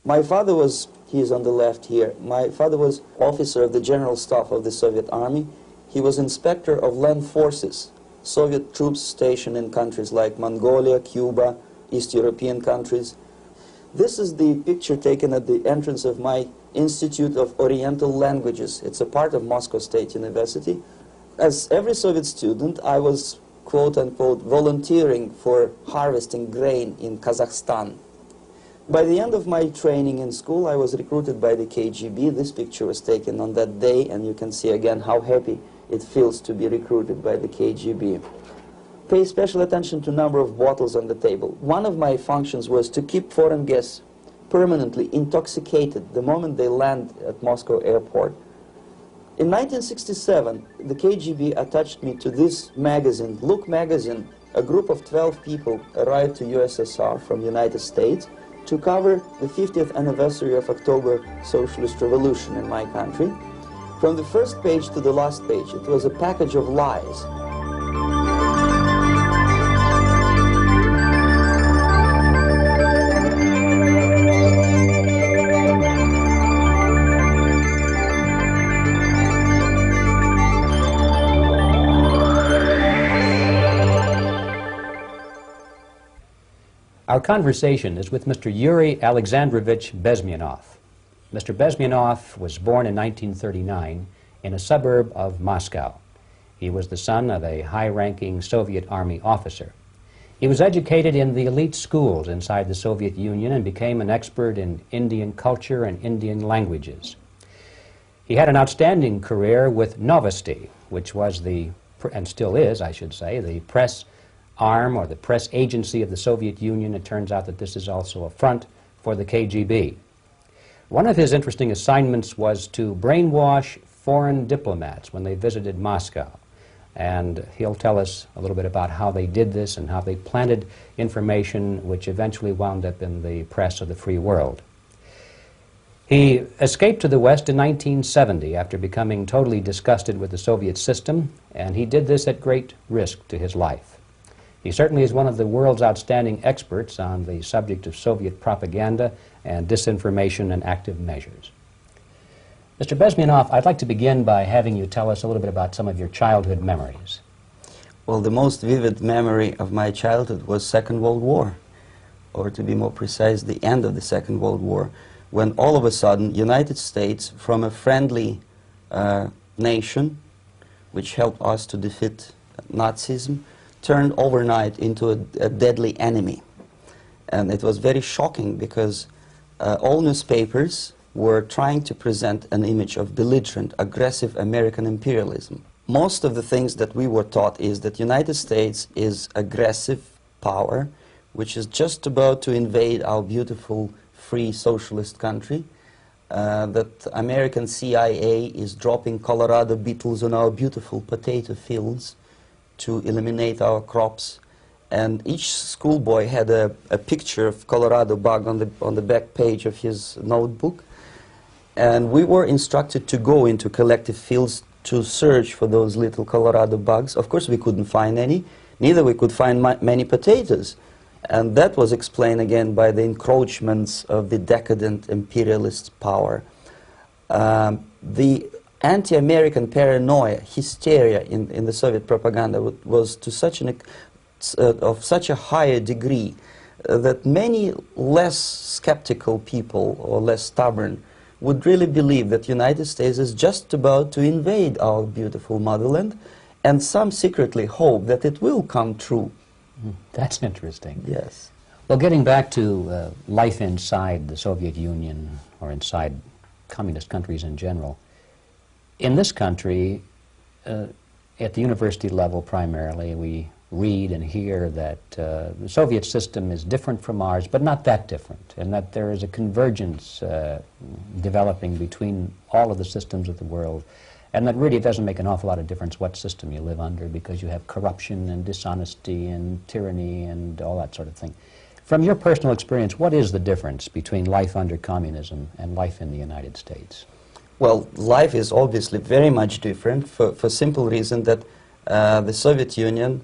My father was, he is on the left here, my father was officer of the General Staff of the Soviet Army. He was inspector of land forces, Soviet troops stationed in countries like Mongolia, Cuba, East European countries. This is the picture taken at the entrance of my Institute of Oriental Languages. It's a part of Moscow State University. As every Soviet student, I was, quote-unquote, volunteering for harvesting grain in Kazakhstan. By the end of my training in school, I was recruited by the KGB. This picture was taken on that day, and you can see again how happy it feels to be recruited by the KGB. Pay special attention to number of bottles on the table. One of my functions was to keep foreign guests permanently intoxicated the moment they land at Moscow airport. In 1967, the KGB attached me to this magazine, Look magazine. A group of 12 people arrived to USSR from United States to cover the 50th anniversary of October Socialist Revolution in my country. From the first page to the last page, it was a package of lies. Our conversation is with Mr. Yuri Alexandrovici Bezmenov. Mr. Bezmenov was born in 1939 in a suburb of Moscow. He was the son of a high-ranking Soviet Army officer. He was educated in the elite schools inside the Soviet Union and became an expert in Indian culture and Indian languages. He had an outstanding career with Novosti, which was the, and still is, I should say, the press arm or the press agency of the Soviet Union. It turns out that this is also a front for the KGB. One of his interesting assignments was to brainwash foreign diplomats when they visited Moscow. And he'll tell us a little bit about how they did this and how they planted information which eventually wound up in the press of the free world. He escaped to the West in 1970 after becoming totally disgusted with the Soviet system, and he did this at great risk to his life. He certainly is one of the world's outstanding experts on the subject of Soviet propaganda and disinformation and active measures. Mr. Bezmenov, I'd like to begin by having you tell us a little bit about some of your childhood memories. Well, the most vivid memory of my childhood was Second World War, or to be more precise, the end of the Second World War, when all of a sudden United States, from a friendly nation, which helped us to defeat Nazism, turned overnight into a deadly enemy. And it was very shocking because all newspapers were trying to present an image of belligerent, aggressive American imperialism. Most of the things that we were taught is that United States is aggressive power, which is just about to invade our beautiful, free, socialist country, that American CIA is dropping Colorado beetles on our beautiful potato fields to eliminate our crops, and each schoolboy had a picture of Colorado bug on the back page of his notebook, and we were instructed to go into collective fields to search for those little Colorado bugs. Of course we couldn't find any, neither we could find many potatoes, and that was explained again by the encroachments of the decadent imperialist power. The anti-American paranoia, hysteria in the Soviet propaganda was to such of such a higher degree that many less skeptical people or less stubborn would really believe that United States is just about to invade our beautiful motherland, and some secretly hope that it will come true. That's interesting. Yes. Well, getting back to life inside the Soviet Union or inside communist countries in general, in this country, at the university level primarily, we read and hear that the Soviet system is different from ours, but not that different, and that there is a convergence developing between all of the systems of the world, and that really it doesn't make an awful lot of difference what system you live under, because you have corruption and dishonesty and tyranny and all that sort of thing. From your personal experience, what is the difference between life under communism and life in the United States? Well, life is obviously very much different for simple reason that the Soviet Union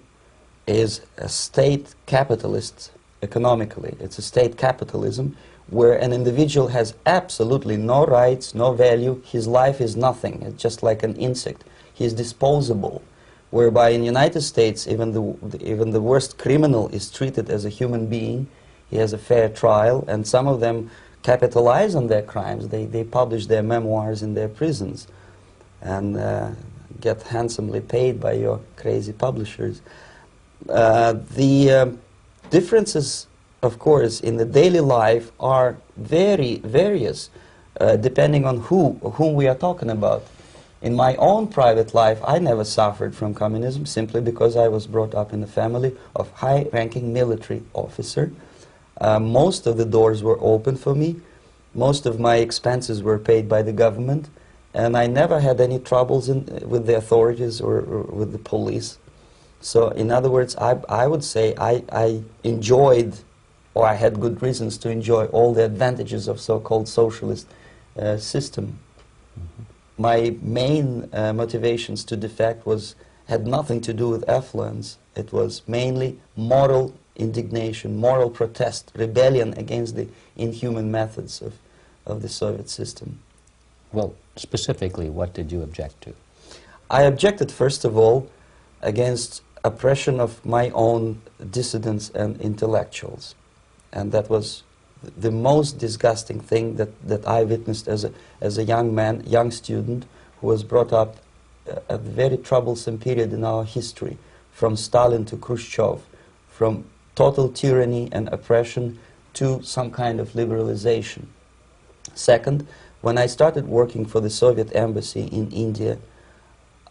is a state capitalist economically. It's a state capitalism where an individual has absolutely no rights, no value. His life is nothing. It's just like an insect. He is disposable. Whereby in the United States, even the worst criminal is treated as a human being. He has a fair trial, and some of them capitalize on their crimes. They publish their memoirs in their prisons and get handsomely paid by your crazy publishers. The differences, of course, in the daily life are very various, depending on whom we are talking about. In my own private life, I never suffered from communism simply because I was brought up in a family of high-ranking military officer. Most of the doors were open for me. Most of my expenses were paid by the government, and I never had any troubles with the authorities or with the police. So, in other words, I would say I enjoyed, or I had good reasons to enjoy, all the advantages of so-called socialist system. Mm-hmm. My main motivations to defect had nothing to do with affluence. It was mainly moral indignation, moral protest, rebellion against the inhuman methods of the Soviet system. Well, specifically, what did you object to? I objected, first of all, against oppression of my own dissidents and intellectuals. And that was the most disgusting thing that I witnessed as a young man, young student, who was brought up at a very troublesome period in our history, from Stalin to Khrushchev, from total tyranny and oppression to some kind of liberalization. Second, when I started working for the Soviet embassy in India,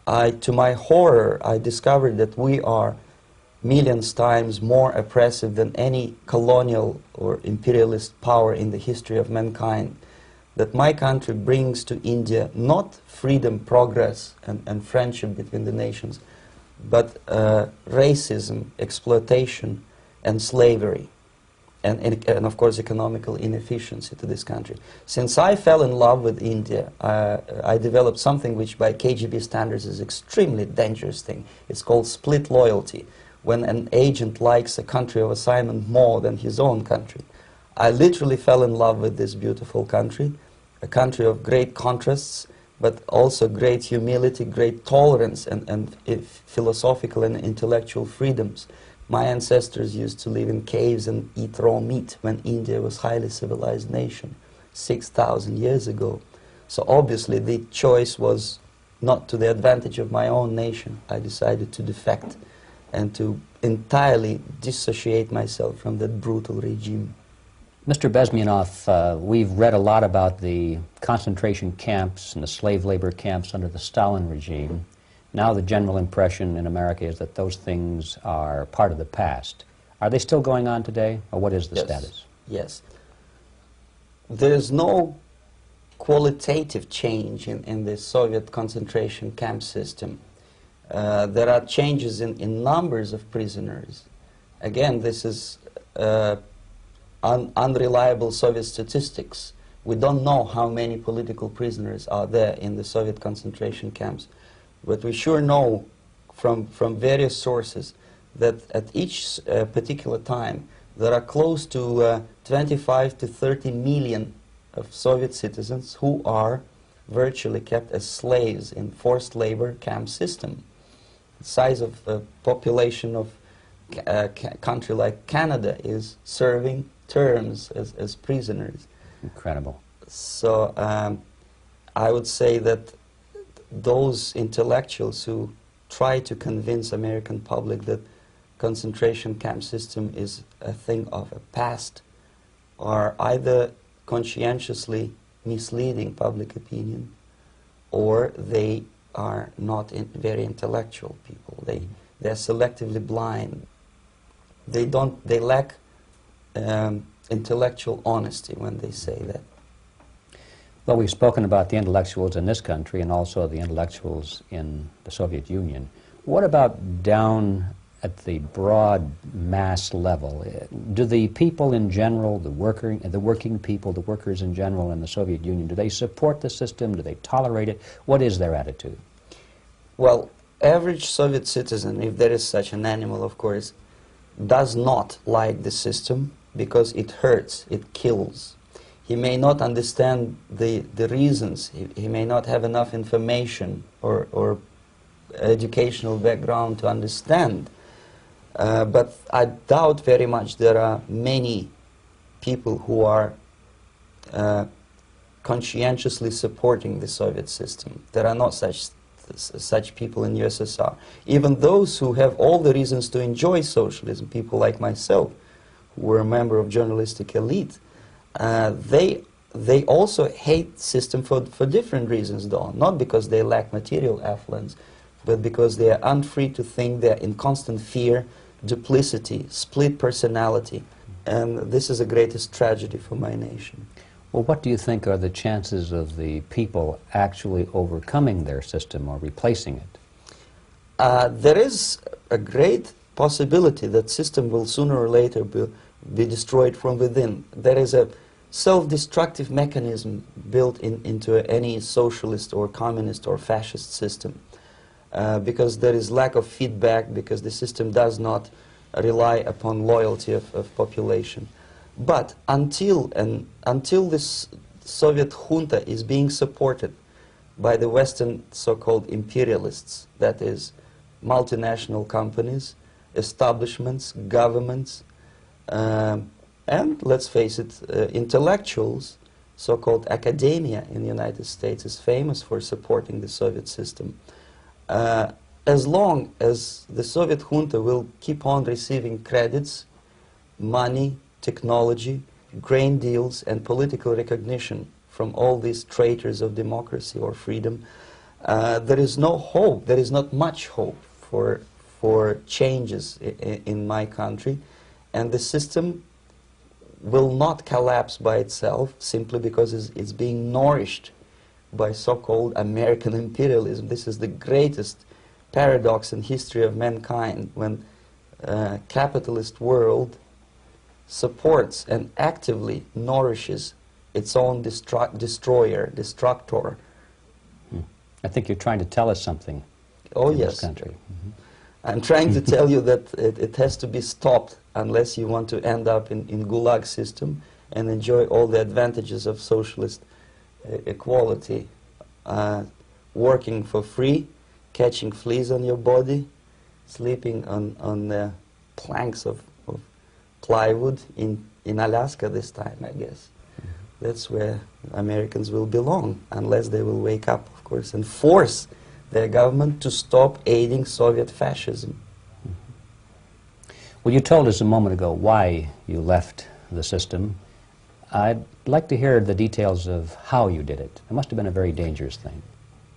to my horror, I discovered that we are millions times more oppressive than any colonial or imperialist power in the history of mankind. That my country brings to India not freedom, progress, and friendship between the nations, but racism, exploitation, and slavery, and of course economical inefficiency to this country. Since I fell in love with India, I developed something which by KGB standards is extremely dangerous thing. It's called split loyalty, when an agent likes a country of assignment more than his own country. I literally fell in love with this beautiful country, a country of great contrasts, but also great humility, great tolerance, and philosophical and intellectual freedoms. My ancestors used to live in caves and eat raw meat when India was a highly civilized nation 6,000 years ago. So obviously the choice was not to the advantage of my own nation. I decided to defect and to entirely dissociate myself from that brutal regime. Mr. Bezmenov, we've read a lot about the concentration camps and the slave labor camps under the Stalin regime. Now the general impression in America is that those things are part of the past. Are they still going on today, or what is the status? Yes. There is no qualitative change in the Soviet concentration camp system. There are changes in numbers of prisoners. Again, this is unreliable Soviet statistics. We don't know how many political prisoners are there in the Soviet concentration camps. But we sure know from various sources that at each particular time there are close to 25 to 30 million of Soviet citizens who are virtually kept as slaves in forced labor camp system. The size of the population of a country like Canada is serving terms as prisoners. Incredible. So I would say that those intellectuals who try to convince American public that concentration camp system is a thing of a past are either conscientiously misleading public opinion, or they are not very intellectual people. They're selectively blind. They lack intellectual honesty when they say that. Well, we've spoken about the intellectuals in this country and also the intellectuals in the Soviet Union. What about down at the broad mass level? Do the people in general, the working people, the workers in general in the Soviet Union, do they support the system? Do they tolerate it? What is their attitude? Well, average Soviet citizen, if there is such an animal, of course, does not like the system because it hurts, it kills. He may not understand the reasons, he may not have enough information or educational background to understand. But I doubt very much there are many people who are conscientiously supporting the Soviet system. There are not such people in USSR. Even those who have all the reasons to enjoy socialism, people like myself, who were a member of journalistic elite, they also hate system for different reasons, though. Not because they lack material affluence, but because they are unfree to think, they're in constant fear, duplicity, split personality. And this is the greatest tragedy for my nation. Well, what do you think are the chances of the people actually overcoming their system or replacing it? There is a great possibility that system will sooner or later be destroyed from within. There is a self-destructive mechanism built into any socialist or communist or fascist system. Because there is lack of feedback, because the system does not rely upon loyalty of population. But until this Soviet junta is being supported by the Western so-called imperialists, that is, multinational companies, establishments, governments, and let's face it, intellectuals, so-called academia in the United States is famous for supporting the Soviet system. As long as the Soviet junta will keep on receiving credits, money, technology, grain deals, and political recognition from all these traitors of democracy or freedom, there is no hope, there is not much hope for changes in my country, and the system will not collapse by itself simply because it's being nourished by so-called American imperialism. This is the greatest paradox in history of mankind, when capitalist world supports and actively nourishes its own destroyer, destructor. I think you're trying to tell us something. Oh, in yes. This country. I'm trying to tell you that it has to be stopped unless you want to end up in Gulag system and enjoy all the advantages of socialist equality. Working for free, catching fleas on your body, sleeping on the planks of plywood in Alaska this time, I guess. That's where Americans will belong, unless they will wake up, of course, and force their government to stop aiding Soviet fascism. Well, you told us a moment ago why you left the system. I'd like to hear the details of how you did it. It must have been a very dangerous thing.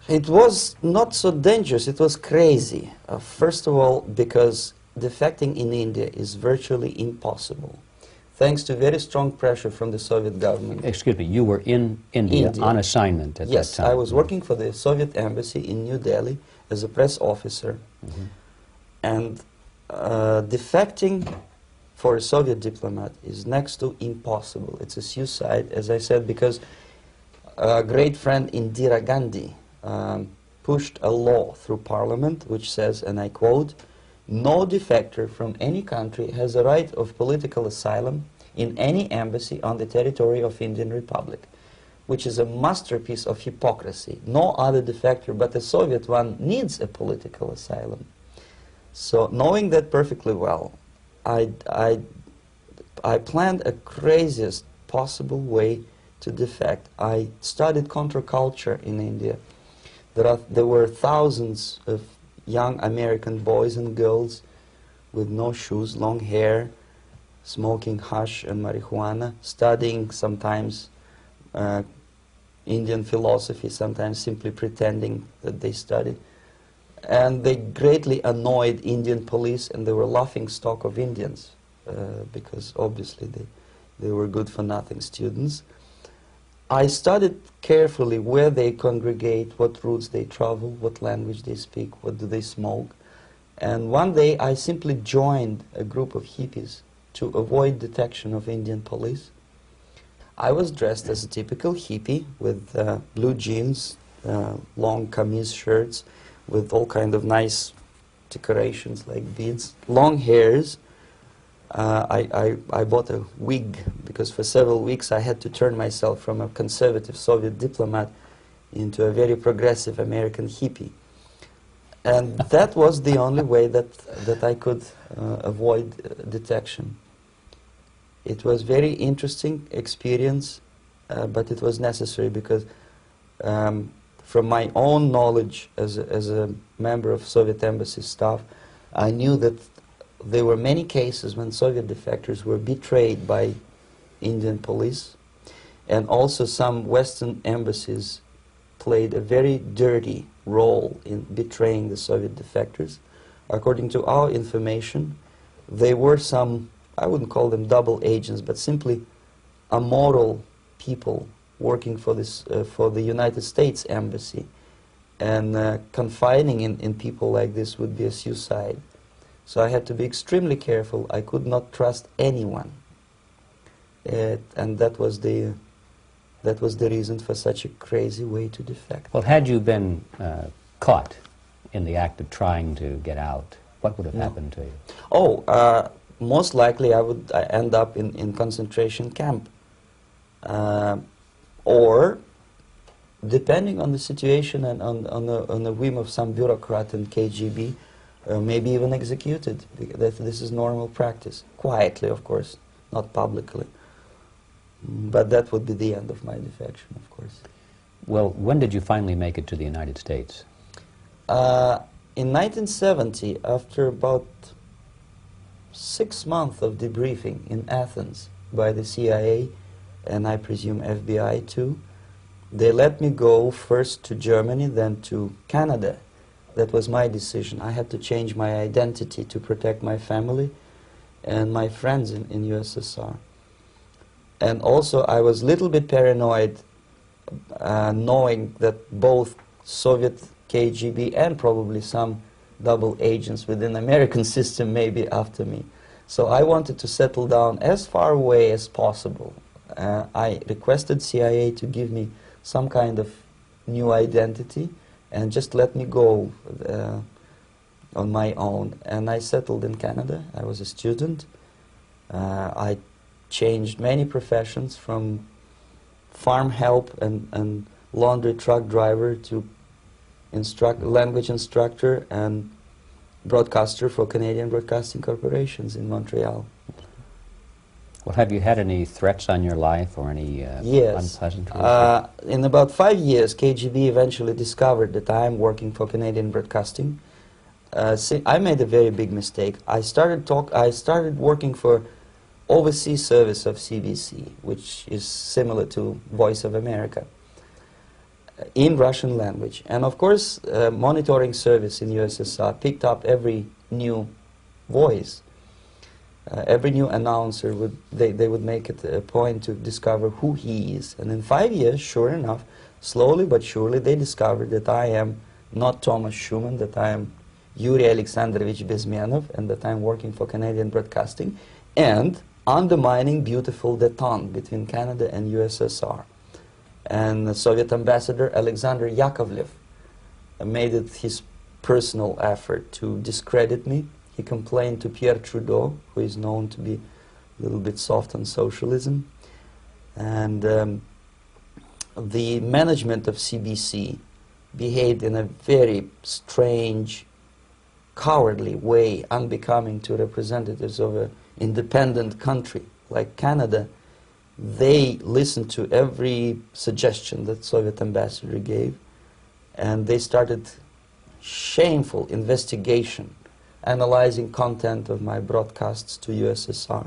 It was not so dangerous, it was crazy. First of all, because defecting in India is virtually impossible, thanks to very strong pressure from the Soviet government. Excuse me, you were in India on assignment at that time. Yes, I was working for the Soviet embassy in New Delhi as a press officer. And defecting for a Soviet diplomat is next to impossible. It's a suicide, as I said, because a great friend Indira Gandhi pushed a law through parliament which says, and I quote, "No defector from any country has a right of political asylum in any embassy on the territory of Indian Republic," which is a masterpiece of hypocrisy. No other defector but the Soviet one needs a political asylum. So knowing that perfectly well, I planned a craziest possible way to defect. I studied counterculture in India. There were thousands of young American boys and girls with no shoes, long hair, smoking hash and marijuana, studying sometimes Indian philosophy, sometimes simply pretending that they studied. And they greatly annoyed Indian police, and they were laughing stock of Indians because obviously they were good-for-nothing students. I studied carefully where they congregate, what routes they travel, what language they speak, what do they smoke. And one day I simply joined a group of hippies to avoid detection of Indian police. I was dressed as a typical hippie with blue jeans, long camise shirts, with all kind of nice decorations like beads, long hairs, I bought a wig because for several weeks I had to turn myself from a conservative Soviet diplomat into a very progressive American hippie. And that was the only way that I could avoid detection. It was very interesting experience, but it was necessary because from my own knowledge as a member of Soviet embassy staff, I knew that there were many cases when Soviet defectors were betrayed by Indian police, and also some Western embassies played a very dirty role in betraying the Soviet defectors. According to our information, they were some, I wouldn't call them double agents, but simply amoral people working for this, for the United States Embassy, and confiding in people like this would be a suicide. So I had to be extremely careful. I could not trust anyone, and that was the reason for such a crazy way to defect. Well, had you been caught in the act of trying to get out, what would have happened to you? Oh, most likely I would end up in concentration camp, or, depending on the situation and on the whim of some bureaucrat in KGB, maybe even executed. This is normal practice, quietly, of course, not publicly. But that would be the end of my defection, of course. Well, when did you finally make it to the United States? In 1970, after about 6 months of debriefing in Athens by the CIA, and I presume FBI too, they let me go first to Germany, then to Canada. That was my decision. I had to change my identity to protect my family and my friends in USSR. And also I was a little bit paranoid knowing that both Soviet KGB and probably some double agents within the American system may be after me. So I wanted to settle down as far away as possible. I requested CIA to give me some kind of new identity and just let me go on my own. And I settled in Canada. I was a student. I changed many professions, from farm help and laundry truck driver to language instructor and broadcaster for Canadian Broadcasting Corporations in Montreal. Well, have you had any threats on your life or any yes. unpleasant in about 5 years, KGB eventually discovered that I am working for Canadian Broadcasting. I made a very big mistake. I started working for overseas service of CBC, which is similar to Voice of America, in Russian language. And of course, monitoring service in USSR picked up every new voice. Every new announcer they would make it a point to discover who he is. And in 5 years, sure enough, slowly but surely, they discovered that I am not Tomas Schuman, that I am Yuri Alexandrovici Bezmenov, and that I am working for Canadian Broadcasting, and undermining beautiful détente between Canada and USSR. And the Soviet ambassador Alexander Yakovlev made it his personal effort to discredit me. He complained to Pierre Trudeau, who is known to be a little bit soft on socialism. And the management of CBC behaved in a very strange, cowardly way, unbecoming to representatives of an independent country like Canada. They listened to every suggestion that Soviet ambassador gave, and they started shameful investigation, analyzing content of my broadcasts to USSR.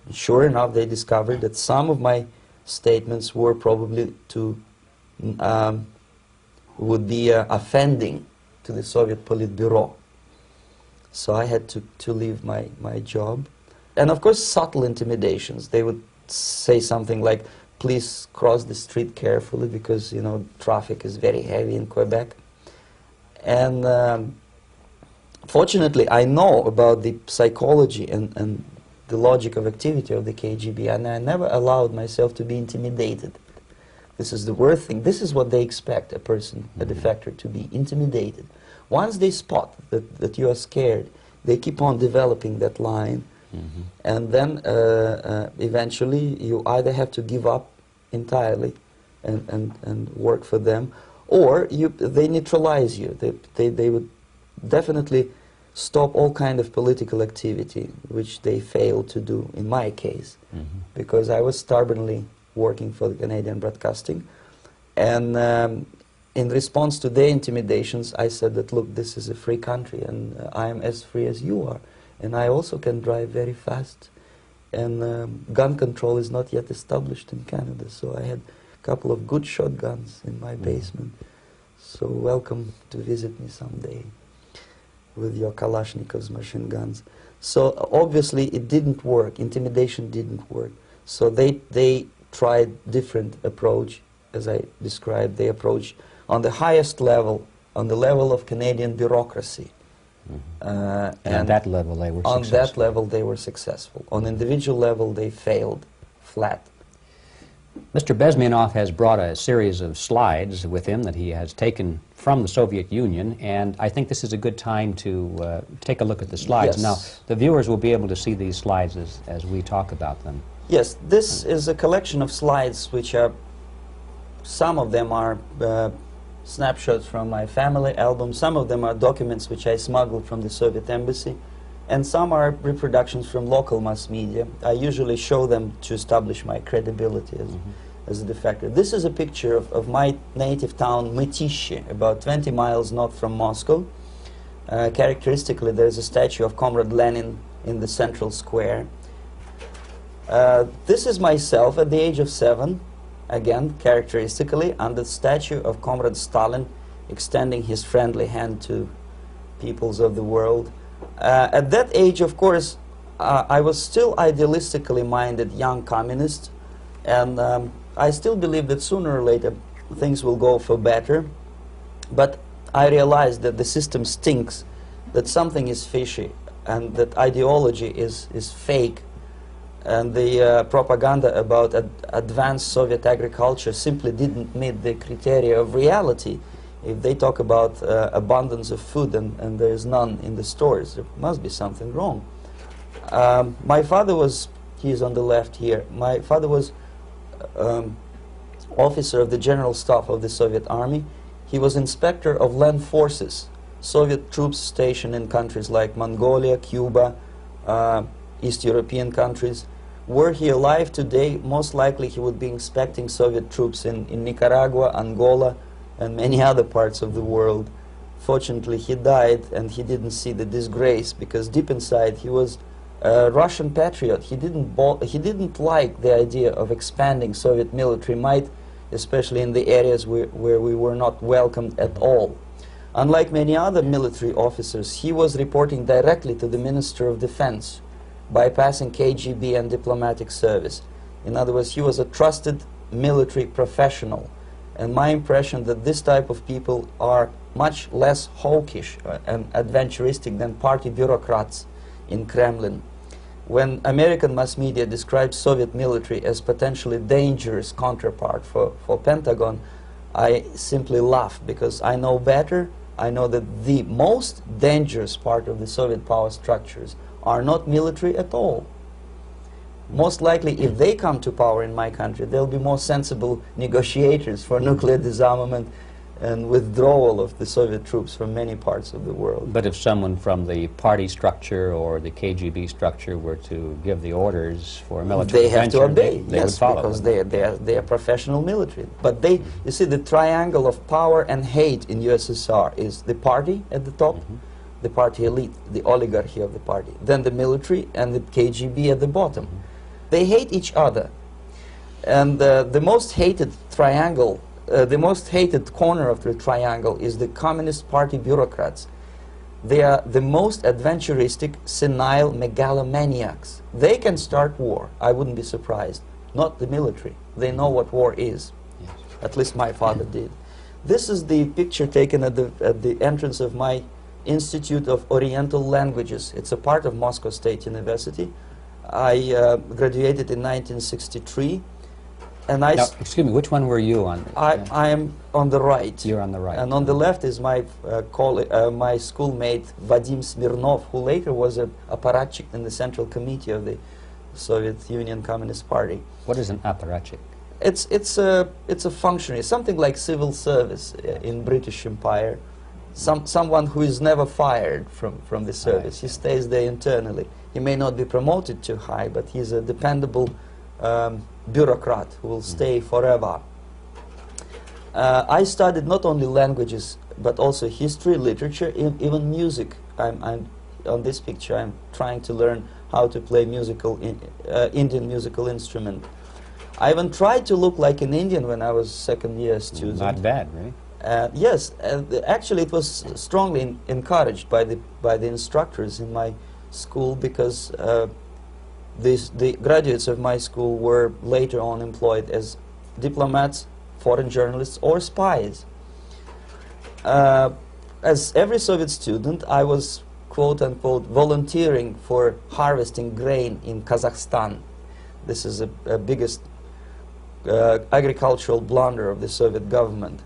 And sure enough, they discovered that some of my statements were probably would be offending to the Soviet Politburo. So I had to leave my job. And of course, subtle intimidations. They would say something like, please cross the street carefully because, you know, traffic is very heavy in Quebec. And fortunately, I know about the psychology and the logic of activity of the KGB, and I never allowed myself to be intimidated. This is the worst thing. This is what they expect a person, a defector, to be intimidated. Once they spot that you are scared, they keep on developing that line, And then eventually you either have to give up entirely and work for them, or they neutralize you. They would definitely stop all kind of political activity, which they failed to do in my case, because I was stubbornly working for the Canadian Broadcasting. And in response to their intimidations, I said that, look, this is a free country, and I am as free as you are. And I also can drive very fast. And gun control is not yet established in Canada, so I had a couple of good shotguns in my basement. So welcome to visit me someday with your Kalashnikov's machine guns. So obviously it didn't work. Intimidation didn't work. So they tried different approach, as I described. They approached on the highest level, on the level of Canadian bureaucracy. And at that level they were successful. On that level they were successful. On individual level they failed flat. Mr. Bezmenov has brought a series of slides with him that he has taken from the Soviet Union, and I think this is a good time to take a look at the slides. Yes. Now, the viewers will be able to see these slides as we talk about them. Yes, this is a collection of slides which are, some of them are snapshots from my family album, some of them are documents which I smuggled from the Soviet embassy, and some are reproductions from local mass media. I usually show them to establish my credibility as a defector. This is a picture of my native town, Mytishi, about 20 miles north from Moscow. Characteristically, there is a statue of Comrade Lenin in the central square. This is myself at the age of 7, again, characteristically, under the statue of Comrade Stalin, extending his friendly hand to peoples of the world. At that age, of course, I was still idealistically minded young communist, and I still believe that sooner or later things will go for better. But I realized that the system stinks, that something is fishy, and that ideology is fake, and the propaganda about advanced Soviet agriculture simply didn't meet the criteria of reality. If they talk about abundance of food and there is none in the stores, there must be something wrong. My father was, he is on the left here, my father was officer of the General Staff of the Soviet Army. He was inspector of land forces, Soviet troops stationed in countries like Mongolia, Cuba, East European countries. Were he alive today, most likely he would be inspecting Soviet troops in Nicaragua, Angola, and many other parts of the world. Fortunately, he died and he didn't see the disgrace, because deep inside he was a Russian patriot. He didn't like the idea of expanding Soviet military might, especially in the areas where we were not welcomed at all. Unlike many other military officers, he was reporting directly to the Minister of Defense, bypassing KGB and diplomatic service. In other words, he was a trusted military professional. And my impression that this type of people are much less hawkish and adventuristic than party bureaucrats in Kremlin. When American mass media describes Soviet military as potentially dangerous counterpart for Pentagon, I simply laugh, because I know better. I know that the most dangerous part of the Soviet power structures are not military at all. Most likely, if they come to power in my country, they'll be more sensible negotiators for nuclear disarmament and withdrawal of the Soviet troops from many parts of the world. But if someone from the party structure or the KGB structure were to give the orders for a military intervention, they have to obey, they yes, would follow because them. they are professional military. But they, you see, the triangle of power and hate in USSR is the party at the top, the party elite, the oligarchy of the party, then the military and the KGB at the bottom. They hate each other, and the most hated triangle, the most hated corner of the triangle is the Communist Party bureaucrats. They are the most adventuristic, senile megalomaniacs. They can start war, I wouldn't be surprised. Not the military. They know what war is. Yes. At least my father did. This is the picture taken at the entrance of my Institute of Oriental Languages. It's a part of Moscow State University. I graduated in 1963. And now, excuse me, which one were you on? I am on the right. You're on the right. And on the left is my my schoolmate Vadim Smirnov, who later was a apparatchik in the Central Committee of the Soviet Union Communist Party. What is an apparatchik? It's a functionary, something like civil service in British Empire. Someone who is never fired from the service. He stays there internally. He may not be promoted too high, but he's a dependable bureaucrat who will stay forever. I studied not only languages, but also history, literature, even music. I'm on this picture, I'm trying to learn how to play Indian musical instrument. I even tried to look like an Indian when I was second-year student. Not bad, really. Yes, actually it was strongly encouraged by the instructors in my school, because the graduates of my school were later on employed as diplomats, foreign journalists, or spies. As every Soviet student, I was quote-unquote volunteering for harvesting grain in Kazakhstan. This is a biggest agricultural blunder of the Soviet government.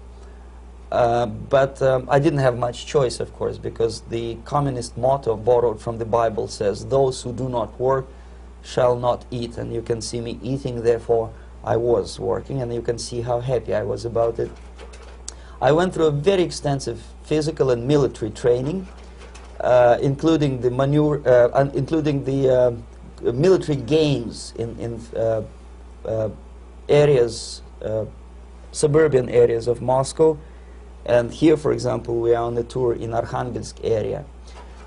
But I didn't have much choice, of course, because the communist motto borrowed from the Bible says, "Those who do not work shall not eat." And you can see me eating, therefore I was working, and you can see how happy I was about it. I went through a very extensive physical and military training, including the military games in areas, suburban areas of Moscow. And here, for example, we are on a tour in Arkhangelsk area.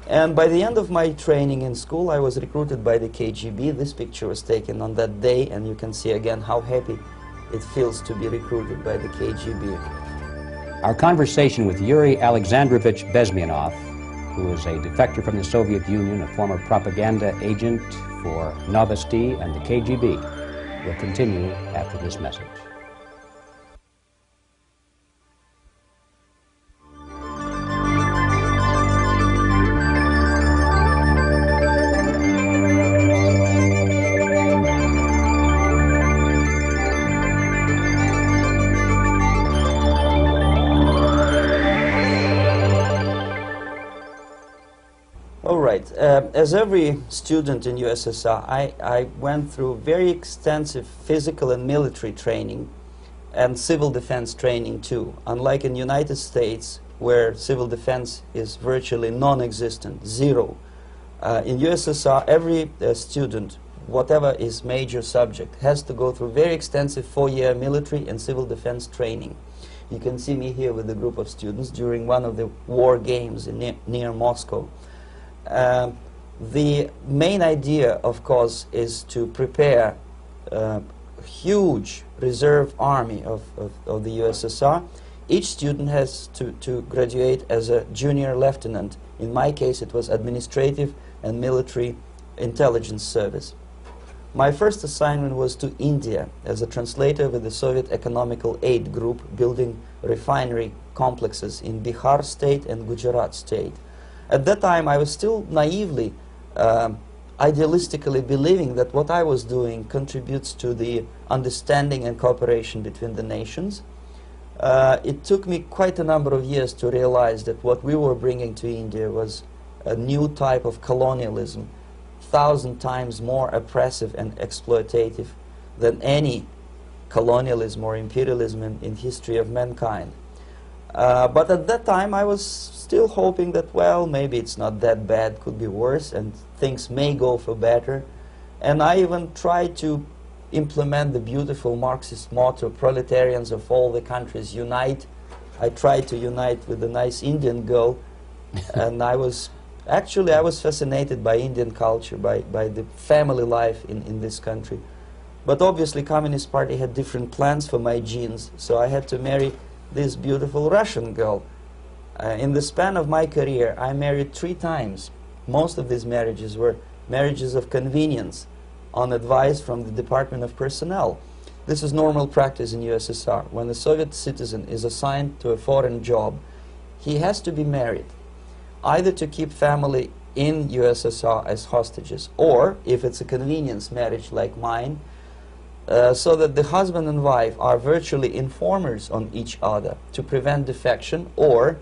And by the end of my training in school, I was recruited by the KGB. This picture was taken on that day, and you can see again how happy it feels to be recruited by the KGB. Our conversation with Yuri Alexandrovici Bezmenov, who is a defector from the Soviet Union, a former propaganda agent for Novosti and the KGB, will continue after this message. As every student in USSR, I went through very extensive physical and military training and civil defense training too. Unlike in the United States, where civil defense is virtually non-existent, zero. In USSR, every student, whatever his major subject, has to go through very extensive 4-year military and civil defense training. You can see me here with a group of students during one of the war games near Moscow. The main idea, of course, is to prepare a huge reserve army of the USSR. Each student has to graduate as a junior lieutenant. In my case, it was administrative and military intelligence service. My first assignment was to India as a translator with the Soviet Economical Aid Group, building refinery complexes in Bihar state and Gujarat state. At that time, I was still naively, idealistically believing that what I was doing contributes to the understanding and cooperation between the nations. It took me quite a number of years to realize that what we were bringing to India was a new type of colonialism, 1,000 times more oppressive and exploitative than any colonialism or imperialism in history of mankind. But at that time, I was still hoping that, well, maybe it's not that bad, could be worse, and things may go for better. And I even tried to implement the beautiful Marxist motto, proletarians of all the countries unite. I tried to unite with a nice Indian girl, and I was fascinated by Indian culture, by the family life in this country. But obviously, Communist Party had different plans for my genes, so I had to marry this beautiful Russian girl. In the span of my career, I married 3 times. Most of these marriages were marriages of convenience, on advice from the Department of Personnel. This is normal practice in USSR. When a Soviet citizen is assigned to a foreign job, he has to be married, either to keep family in USSR as hostages, or, if it's a convenience marriage like mine, so that the husband and wife are virtually informers on each other to prevent defection or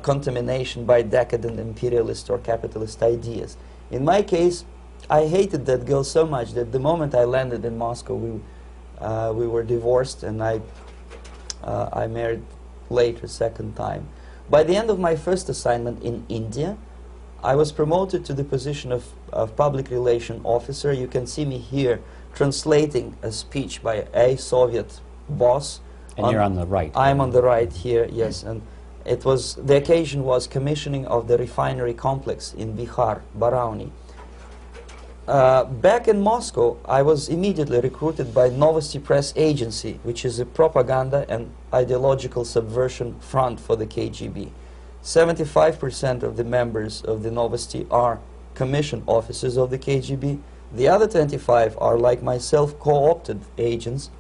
contamination by decadent imperialist or capitalist ideas. In my case, I hated that girl so much that the moment I landed in Moscow, we were divorced, and I married later, second time. By the end of my first assignment in India, I was promoted to the position of public relation officer. You can see me here translating a speech by a Soviet boss. And you're on the right. I'm on the right here, yes. And it was, the occasion was commissioning of the refinery complex in Bihar, Barauni. Back in Moscow, I was immediately recruited by Novosti press agency, which is a propaganda and ideological subversion front for the KGB. 75% of the members of the Novosti are commissioned officers of the KGB. The other 25 are, like myself, co-opted agents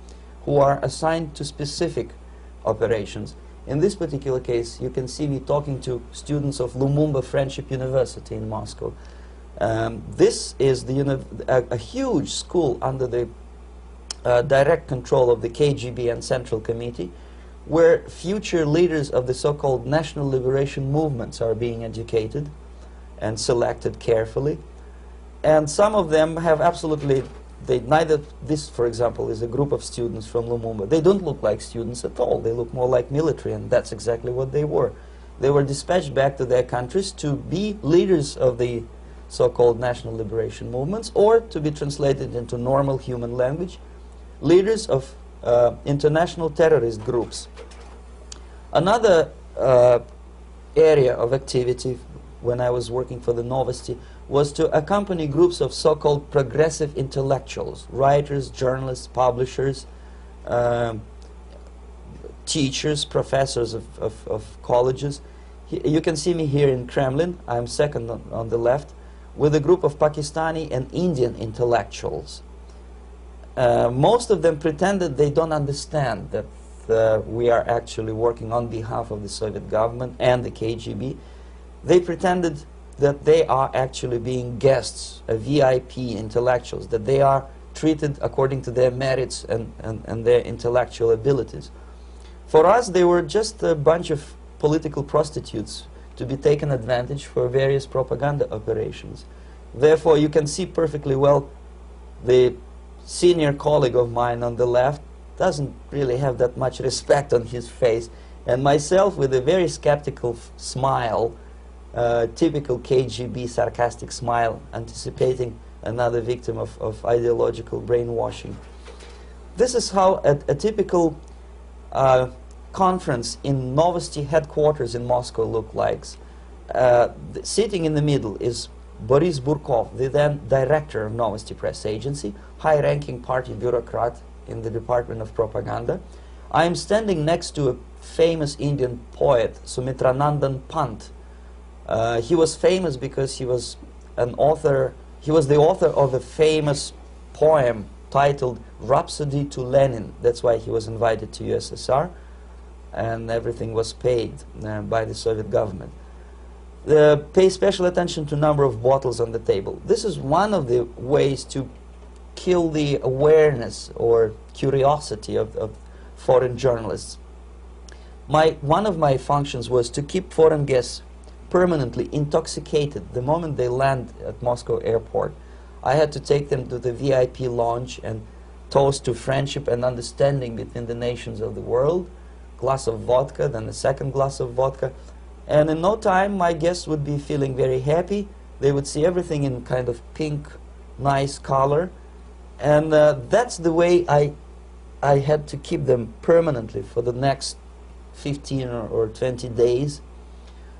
who are assigned to specific operations. In this particular case, you can see me talking to students of Lumumba Friendship University in Moscow. This is a huge school under the direct control of the KGB and Central Committee, where future leaders of the so-called national liberation movements are being educated and selected carefully. And some of them have absolutely, this, for example, is a group of students from Lumumba. They don't look like students at all. They look more like military, and that's exactly what they were. They were dispatched back to their countries to be leaders of the so-called national liberation movements, or to be translated into normal human language, leaders of international terrorist groups. Another area of activity when I was working for the Novosti was to accompany groups of so-called progressive intellectuals, writers, journalists, publishers, teachers, professors of colleges. You can see me here in Kremlin. I'm second on the left, with a group of Pakistani and Indian intellectuals. Most of them pretended they don't understand that we are actually working on behalf of the Soviet government and the KGB. They pretended that they are actually being guests, VIP intellectuals, that they are treated according to their merits and their intellectual abilities. For us, they were just a bunch of political prostitutes to be taken advantage for various propaganda operations. Therefore, you can see perfectly well the senior colleague of mine on the left doesn't really have that much respect on his face, and myself with a very skeptical smile, typical KGB sarcastic smile, anticipating another victim of ideological brainwashing. This is how a typical conference in Novosti headquarters in Moscow looked like. Sitting in the middle is Boris Burkov, the then director of Novosti press agency, high-ranking party bureaucrat in the Department of Propaganda. I am standing next to a famous Indian poet, Sumitranandan Pant. He was famous because he was an author. He was the author of a famous poem titled Rhapsody to Lenin. That's why he was invited to USSR, and everything was paid by the Soviet government. Pay special attention to number of bottles on the table. This is one of the ways to kill the awareness or curiosity of foreign journalists. One of my functions was to keep foreign guests permanently intoxicated the moment they land at Moscow airport. I had to take them to the VIP lounge and toast to friendship and understanding between the nations of the world. Glass of vodka, then a second glass of vodka. And in no time, my guests would be feeling very happy. They would see everything in kind of pink, nice color. And that's the way I had to keep them permanently for the next 15 or 20 days.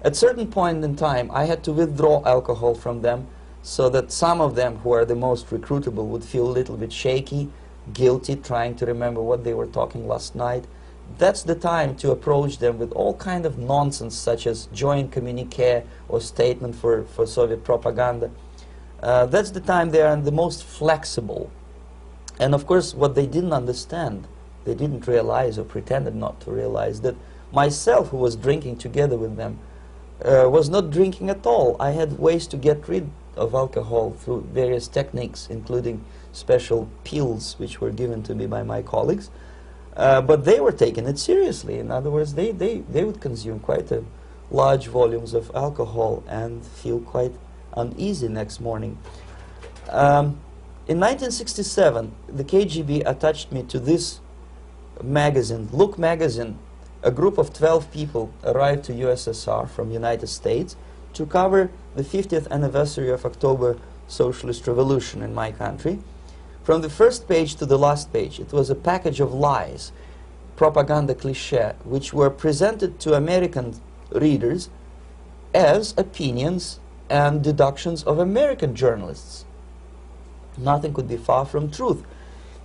At a certain point in time, I had to withdraw alcohol from them so that some of them who are the most recruitable would feel a little bit shaky, guilty, trying to remember what they were talking last night. That's the time to approach them with all kind of nonsense, such as joint communique or statement for Soviet propaganda. That's the time they are the most flexible. And of course, what they didn't understand, they didn't realize or pretended not to realize, that myself, who was drinking together with them, was not drinking at all. I had ways to get rid of alcohol through various techniques, including special pills which were given to me by my colleagues. But they were taking it seriously. In other words, they would consume quite large volumes of alcohol and feel quite uneasy next morning. In 1967, the KGB attached me to this magazine, Look magazine. A group of 12 people arrived to USSR from United States to cover the 50th anniversary of October Socialist Revolution in my country. From the first page to the last page, it was a package of lies, propaganda cliché, which were presented to American readers as opinions and deductions of American journalists. Nothing could be far from truth.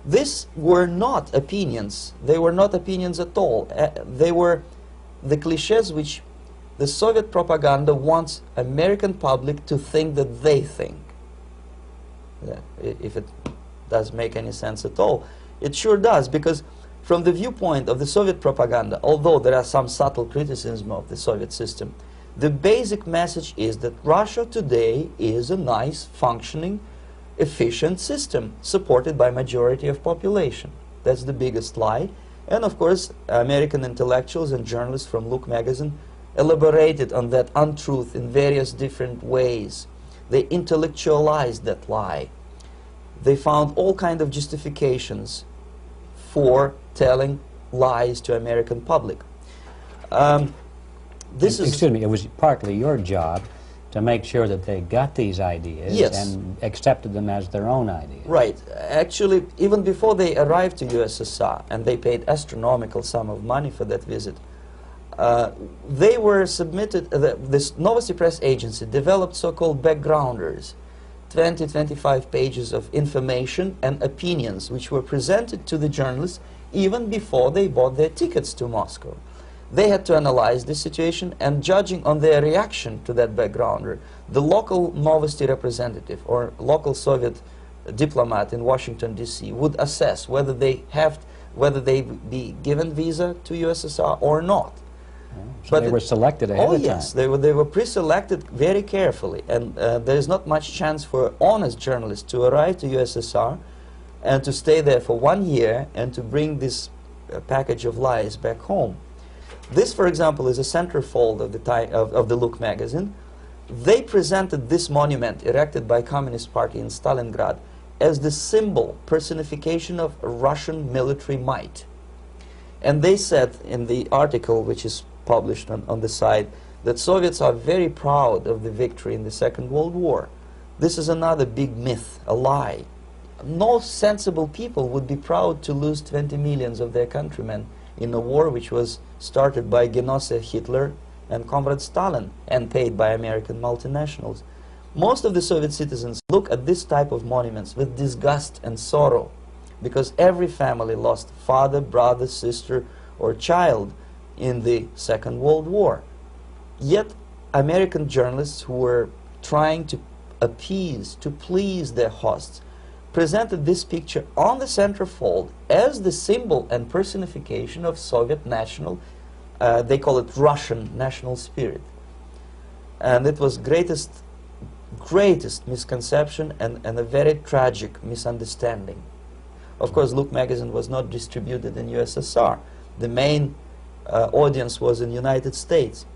These were not opinions. They were not opinions at all. They were the clichés which the Soviet propaganda wants American public to think that they think. If it does make any sense at all. It sure does, because from the viewpoint of the Soviet propaganda, although there are some subtle criticisms of the Soviet system, the basic message is that Russia today is a nice, functioning, efficient system supported by majority of population. That's the biggest lie. And of course, American intellectuals and journalists from Look magazine elaborated on that untruth in various different ways. They intellectualized that lie. They found all kinds of justifications for telling lies to American public. Excuse me, it was partly your job to make sure that they got these ideas, yes, and accepted them as their own ideas. Right. Actually, even before they arrived to USSR, and they paid astronomical sum of money for that visit, they were submitted, this Novosti Press Agency developed so-called backgrounders, 20-25 pages of information and opinions which were presented to the journalists even before they bought their tickets to Moscow. They had to analyze the situation, and judging on their reaction to that backgrounder, the local Novosti representative or local Soviet diplomat in Washington, D.C. would assess whether they be given visa to USSR or not. So but they were selected ahead of time. Oh yes, they were pre-selected very carefully, and there is not much chance for honest journalists to arrive to USSR and to stay there for 1 year and to bring this package of lies back home. This, for example, is a centerfold of the Look magazine. They presented this monument erected by Communist Party in Stalingrad as the symbol, personification of Russian military might. And they said in the article, which is published on the site, that Soviets are very proud of the victory in the Second World War. This is another big myth, a lie. No sensible people would be proud to lose 20 millions of their countrymen in a war which was started by Genoese Hitler and Comrade Stalin and paid by American multinationals. Most of the Soviet citizens look at this type of monuments with disgust and sorrow, because every family lost father, brother, sister, or child in the Second World War. Yet American journalists who were trying to appease, to please their hosts, presented this picture on the centerfold as the symbol and personification of Soviet national, they call it Russian national spirit. And it was greatest misconception and a very tragic misunderstanding. Of course, Look magazine was not distributed in USSR. The main audience was in the United States.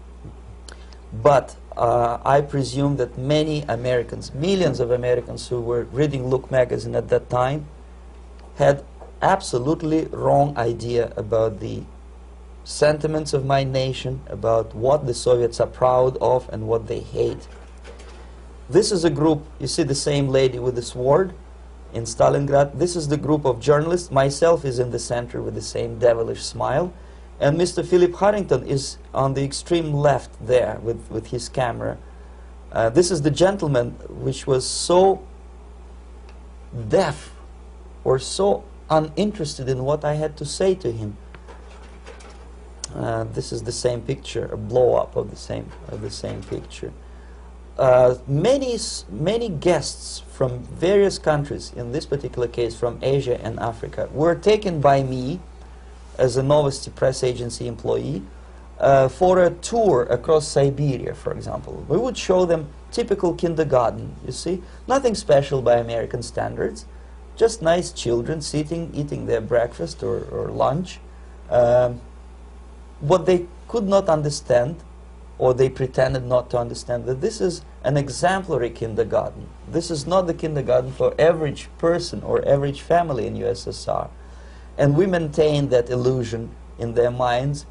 But I presume that many Americans, millions of Americans who were reading Look magazine at that time, had absolutely wrong idea about the sentiments of my nation, about what the Soviets are proud of and what they hate. This is a group, you see the same lady with the sword in Stalingrad. This is the group of journalists. Myself is in the center with the same devilish smile. And Mr. Philip Harrington is on the extreme left there with his camera. This is the gentleman which was so deaf or so uninterested in what I had to say to him. This is the same picture, a blow-up of the same picture. Many guests from various countries, in this particular case from Asia and Africa, were taken by me as a Novosti Press Agency employee for a tour across Siberia, for example. We would show them typical kindergarten, you see, nothing special by American standards, just nice children sitting, eating their breakfast or lunch. What they could not understand, or they pretended not to understand, that this is an exemplary kindergarten. This is not the kindergarten for average person or average family in USSR. And we maintain that illusion in their minds.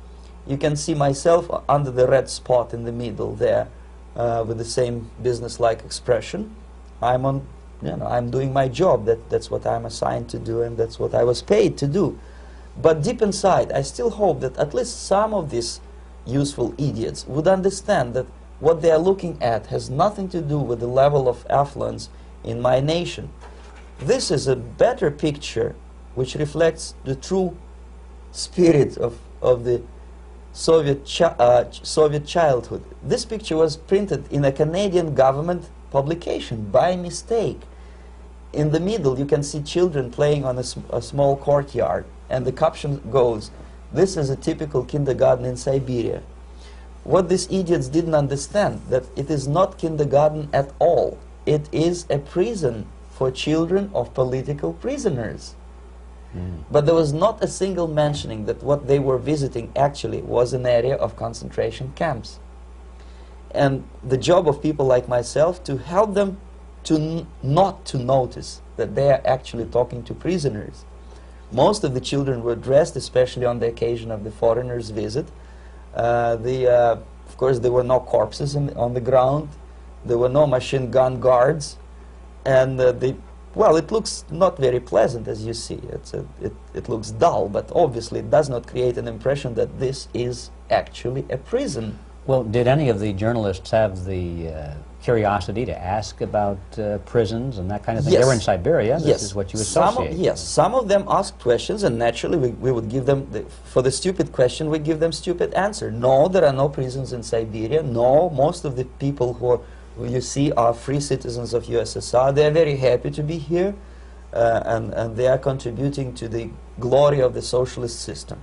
You can see myself under the red spot in the middle there, with the same business-like expression. I'm doing my job. That's what I'm assigned to do, and that's what I was paid to do. But deep inside, I still hope that at least some of these useful idiots would understand that what they are looking at has nothing to do with the level of affluence in my nation. This is a better picture which reflects the true spirit of the Soviet childhood. This picture was printed in a Canadian government publication by mistake. In the middle you can see children playing on a small courtyard, and the caption goes, "This is a typical kindergarten in Siberia." What these idiots didn't understand, that it is not kindergarten at all. It is a prison for children of political prisoners. But there was not a single mentioning that what they were visiting actually was an area of concentration camps. And the job of people like myself to help them to not to notice that they are actually talking to prisoners. Most of the children were dressed, especially on the occasion of the foreigners' visit. Of course, there were no corpses on the ground. There were no machine gun guards. And well, it looks not very pleasant, as you see. It looks dull, but obviously it does not create an impression that this is actually a prison. Well, did any of the journalists have the curiosity to ask about prisons and that kind of thing? Yes. They were in Siberia. This Yes. is what you associate. Yes, some of them asked questions, and naturally we would give them, for the stupid question, we give them stupid answer. No, there are no prisons in Siberia. No, most of the people who you see are free citizens of USSR. They are very happy to be here, and they are contributing to the glory of the socialist system.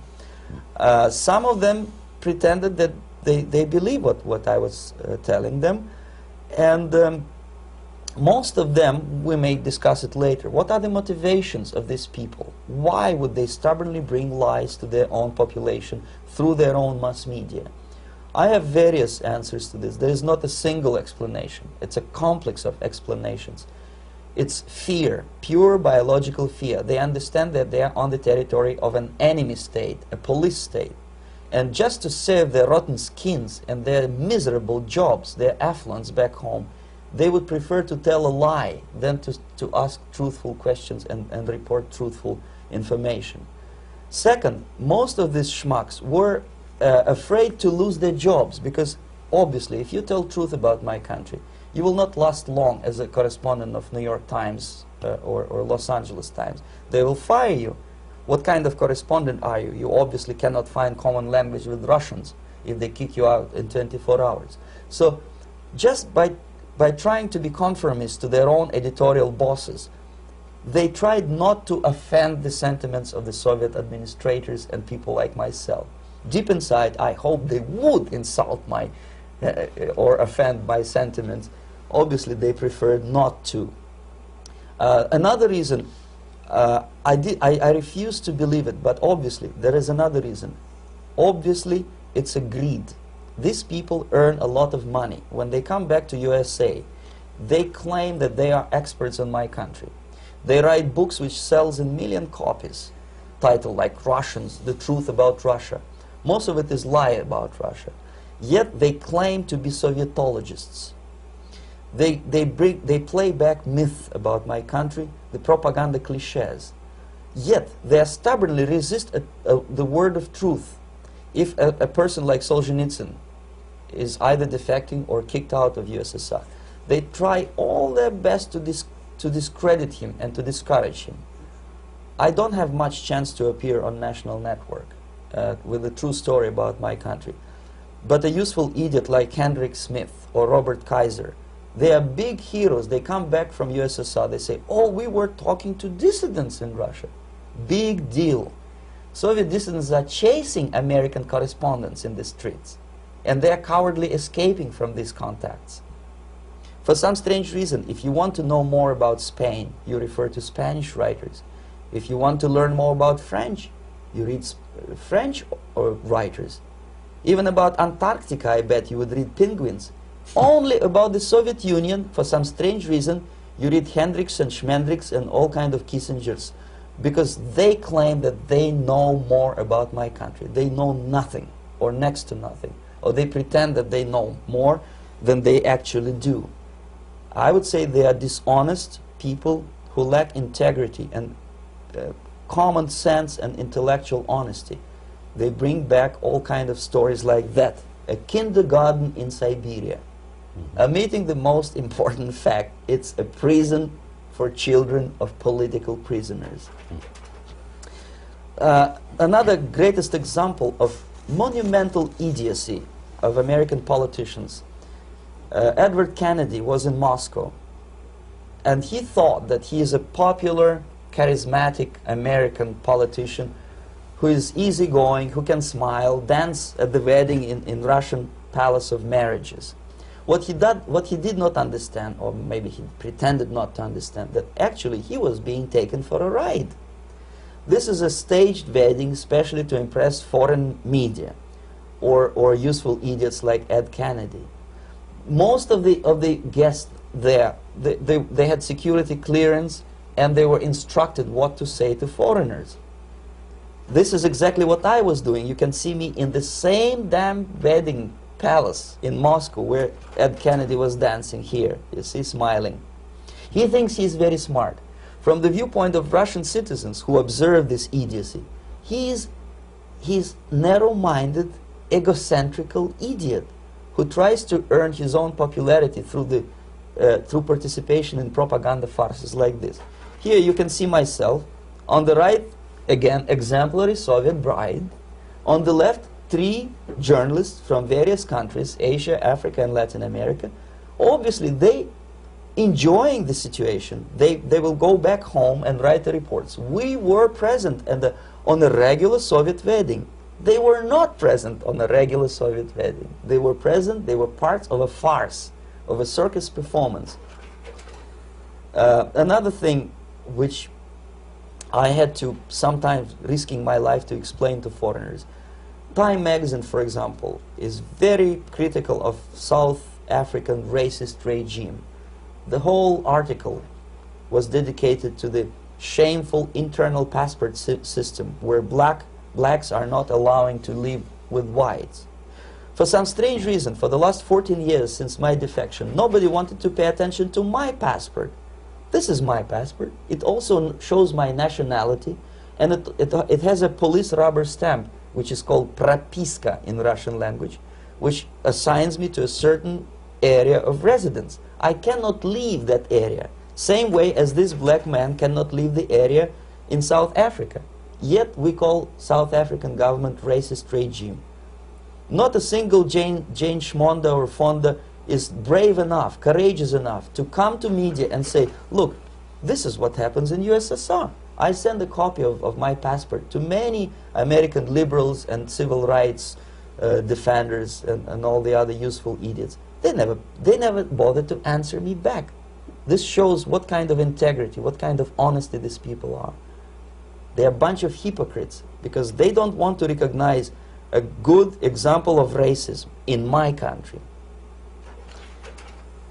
Some of them pretended that they believe what I was telling them, and most of them, we may discuss it later, what are the motivations of these people? Why would they stubbornly bring lies to their own population through their own mass media? I have various answers to this. There is not a single explanation. It's a complex of explanations. It's fear, pure biological fear. They understand that they are on the territory of an enemy state, a police state. And just to save their rotten skins and their miserable jobs, their affluence back home, they would prefer to tell a lie than to ask truthful questions and report truthful information. Second, most of these schmucks were afraid to lose their jobs, because obviously if you tell truth about my country, you will not last long as a correspondent of New York Times or Los Angeles Times. They will fire you. What kind of correspondent are you? You obviously cannot find common language with Russians if they kick you out in 24 hours. So just by trying to be conformist to their own editorial bosses, they tried not to offend the sentiments of the Soviet administrators and people like myself. Deep inside, I hope they would insult my or offend my sentiments. Obviously, they preferred not to. Another reason, I refuse to believe it, but obviously there is another reason. Obviously, it's a greed. These people earn a lot of money. When they come back to USA, they claim that they are experts in my country. They write books which sells in million copies, titled like Russians, The Truth About Russia. Most of it is lie about Russia. Yet they claim to be Sovietologists. They play back myth about my country, the propaganda cliches. Yet they stubbornly resist the word of truth. If a person like Solzhenitsyn is either defecting or kicked out of USSR, they try all their best to discredit him and to discourage him. I don't have much chance to appear on national network with a true story about my country. But a useful idiot like Hendrik Smith or Robert Kaiser, they are big heroes. They come back from USSR, they say, oh, we were talking to dissidents in Russia. Big deal. Soviet dissidents are chasing American correspondents in the streets, and they are cowardly escaping from these contacts. For some strange reason, if you want to know more about Spain, you refer to Spanish writers. If you want to learn more about French, you read French writers. Even about Antarctica, I bet you would read Penguins. Only about the Soviet Union, for some strange reason, you read Hendricks and Schmendricks and all kind of Kissingers, because they claim that they know more about my country. They know nothing, or next to nothing, or they pretend that they know more than they actually do. I would say they are dishonest people who lack integrity and common sense and intellectual honesty. They bring back all kind of stories like that. A kindergarten in Siberia. Omitting the most important fact, it's a prison for children of political prisoners. Another greatest example of monumental idiocy of American politicians. Edward Kennedy was in Moscow, and he thought that he is a popular, charismatic American politician who is easygoing, who can smile, dance at the wedding in Russian palace of marriages. What he did not understand, or maybe he pretended not to understand, that actually he was being taken for a ride. This is a staged wedding especially to impress foreign media or useful idiots like Ed Kennedy. Most of the guests there, they had security clearance, and they were instructed what to say to foreigners. This is exactly what I was doing. You can see me in the same damn wedding palace in Moscow where Ed Kennedy was dancing here. You see, smiling. He thinks he's very smart. From the viewpoint of Russian citizens who observe this idiocy, he's narrow-minded, egocentrical idiot who tries to earn his own popularity through participation in propaganda farces like this. Here you can see myself. On the right, again, exemplary Soviet bride. On the left, 3 journalists from various countries, Asia, Africa, and Latin America. Obviously, they enjoying the situation. They will go back home and write the reports. We were present on a regular Soviet wedding. They were not present on a regular Soviet wedding. They were present, they were parts of a farce, of a circus performance. Another thing which I had to sometimes risking my life to explain to foreigners. Time magazine, for example, is very critical of South African racist regime. The whole article was dedicated to the shameful internal passport system where blacks are not allowing to live with whites. For some strange reason, for the last 14 years since my defection, nobody wanted to pay attention to my passport. This is my passport. It also shows my nationality, and it has a police rubber stamp, which is called propiska in Russian language, which assigns me to a certain area of residence. I cannot leave that area, same way as this black man cannot leave the area in South Africa. Yet we call South African government racist regime. Not a single Jane Schmonda or Fonda is brave enough, courageous enough to come to media and say, look, this is what happens in USSR. I send a copy of my passport to many American liberals and civil rights defenders and all the other useful idiots. They never bothered to answer me back. This shows what kind of integrity, what kind of honesty these people are. They're a bunch of hypocrites because they don't want to recognize a good example of racism in my country.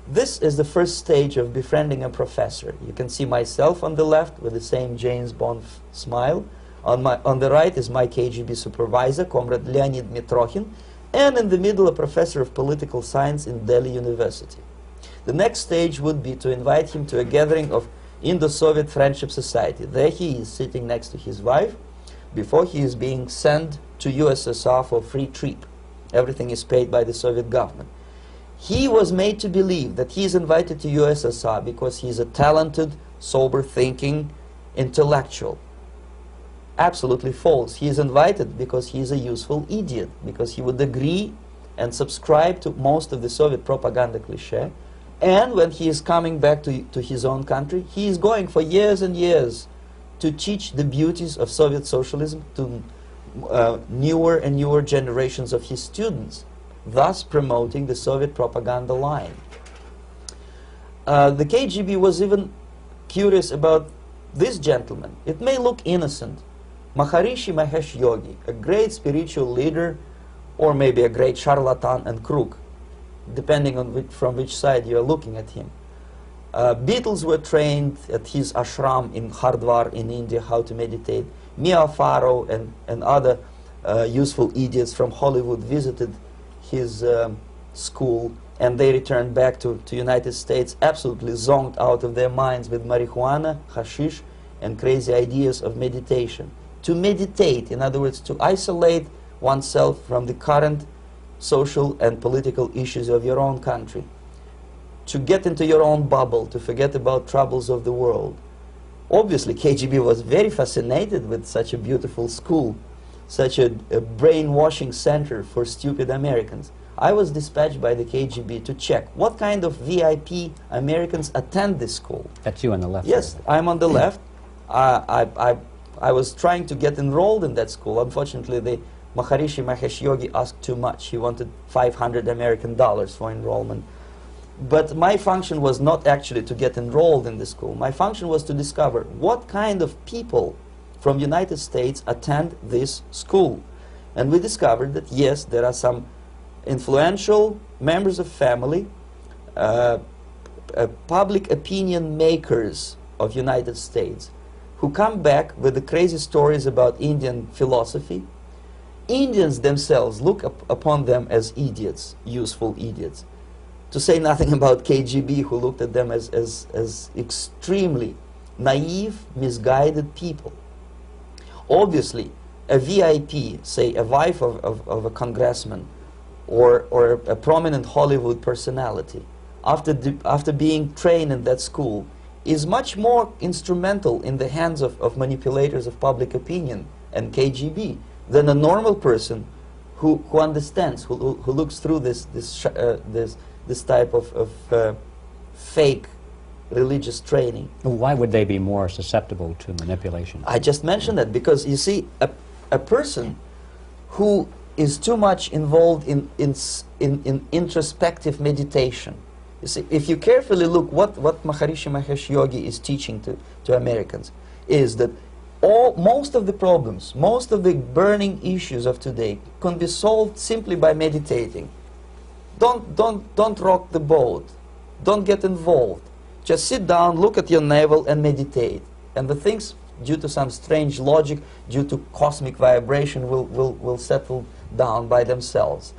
This is the first stage of befriending a professor. You can see myself on the left with the same James Bond smile. On the right is my KGB supervisor, Comrade Leonid Mitrokhin, and in the middle a professor of political science in Delhi University. The next stage would be to invite him to a gathering of Indo-Soviet Friendship Society. There he is sitting next to his wife before he is being sent to USSR for free trip. Everything is paid by the Soviet government. He was made to believe that he is invited to USSR because he is a talented, sober-thinking intellectual. Absolutely false. He is invited because he is a useful idiot, because he would agree and subscribe to most of the Soviet propaganda cliché. And when he is coming back to his own country, he is going for years and years to teach the beauties of Soviet socialism to newer and newer generations of his students, thus promoting the Soviet propaganda line. The KGB was even curious about this gentleman. It may look innocent. Maharishi Mahesh Yogi, a great spiritual leader, or maybe a great charlatan and crook, depending on from which side you are looking at him. Beatles were trained at his ashram in Hardwar in India how to meditate. Mia Farrow and other useful idiots from Hollywood visited his school, and they returned back to United States absolutely zonked out of their minds with marijuana, hashish, and crazy ideas of meditation. To meditate, in other words, to isolate oneself from the current social and political issues of your own country, to get into your own bubble, to forget about troubles of the world. Obviously, KGB was very fascinated with such a beautiful school, such a brainwashing center for stupid Americans. I was dispatched by the KGB to check what kind of VIP Americans attend this school. That's you on the left. Yes, I'm on the left. I was trying to get enrolled in that school. Unfortunately, the Maharishi Mahesh Yogi asked too much. He wanted $500 American for enrollment. But my function was not actually to get enrolled in the school. My function was to discover what kind of people from United States attend this school. And we discovered that, yes, there are some influential members of family, public opinion makers of United States, who come back with the crazy stories about Indian philosophy. Indians themselves look upon them as idiots, useful idiots. To say nothing about KGB, who looked at them as extremely naive, misguided people. Obviously, a VIP, say a wife of a congressman, or a prominent Hollywood personality, after being trained in that school, is much more instrumental in the hands of manipulators of public opinion and KGB than a normal person who understands, who looks through this type of fake religious training. Why would they be more susceptible to manipulation? I just mentioned that because, you see, a person who is too much involved in introspective meditation. You see, if you carefully look what Maharishi Mahesh Yogi is teaching to Americans, is that most of the problems, most of the burning issues of today can be solved simply by meditating. Don't rock the boat. Don't get involved. Just sit down, look at your navel, and meditate. And the things, due to some strange logic, due to cosmic vibration, will settle down by themselves.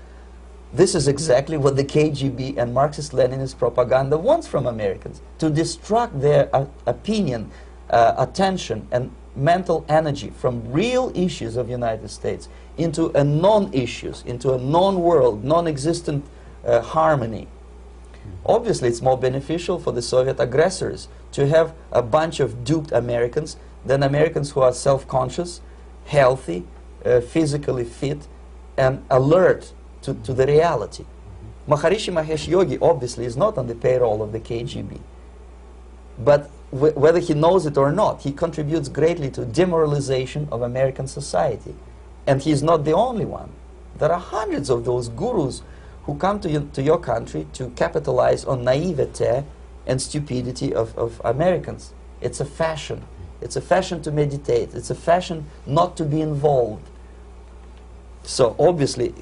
This is exactly what the KGB and Marxist-Leninist propaganda wants from Americans, to distract their opinion, attention, and mental energy from real issues of the United States into a non-issues, into a non-world, non-existent harmony. Obviously, it's more beneficial for the Soviet aggressors to have a bunch of duped Americans than Americans who are self-conscious, healthy, physically fit, and alert to the reality. Maharishi Mahesh Yogi obviously is not on the payroll of the KGB. But whether he knows it or not, he contributes greatly to demoralization of American society. And he's not the only one. There are hundreds of those gurus who come to your country to capitalize on naivete and stupidity of Americans. It's a fashion. It's a fashion to meditate. It's a fashion not to be involved. So obviously,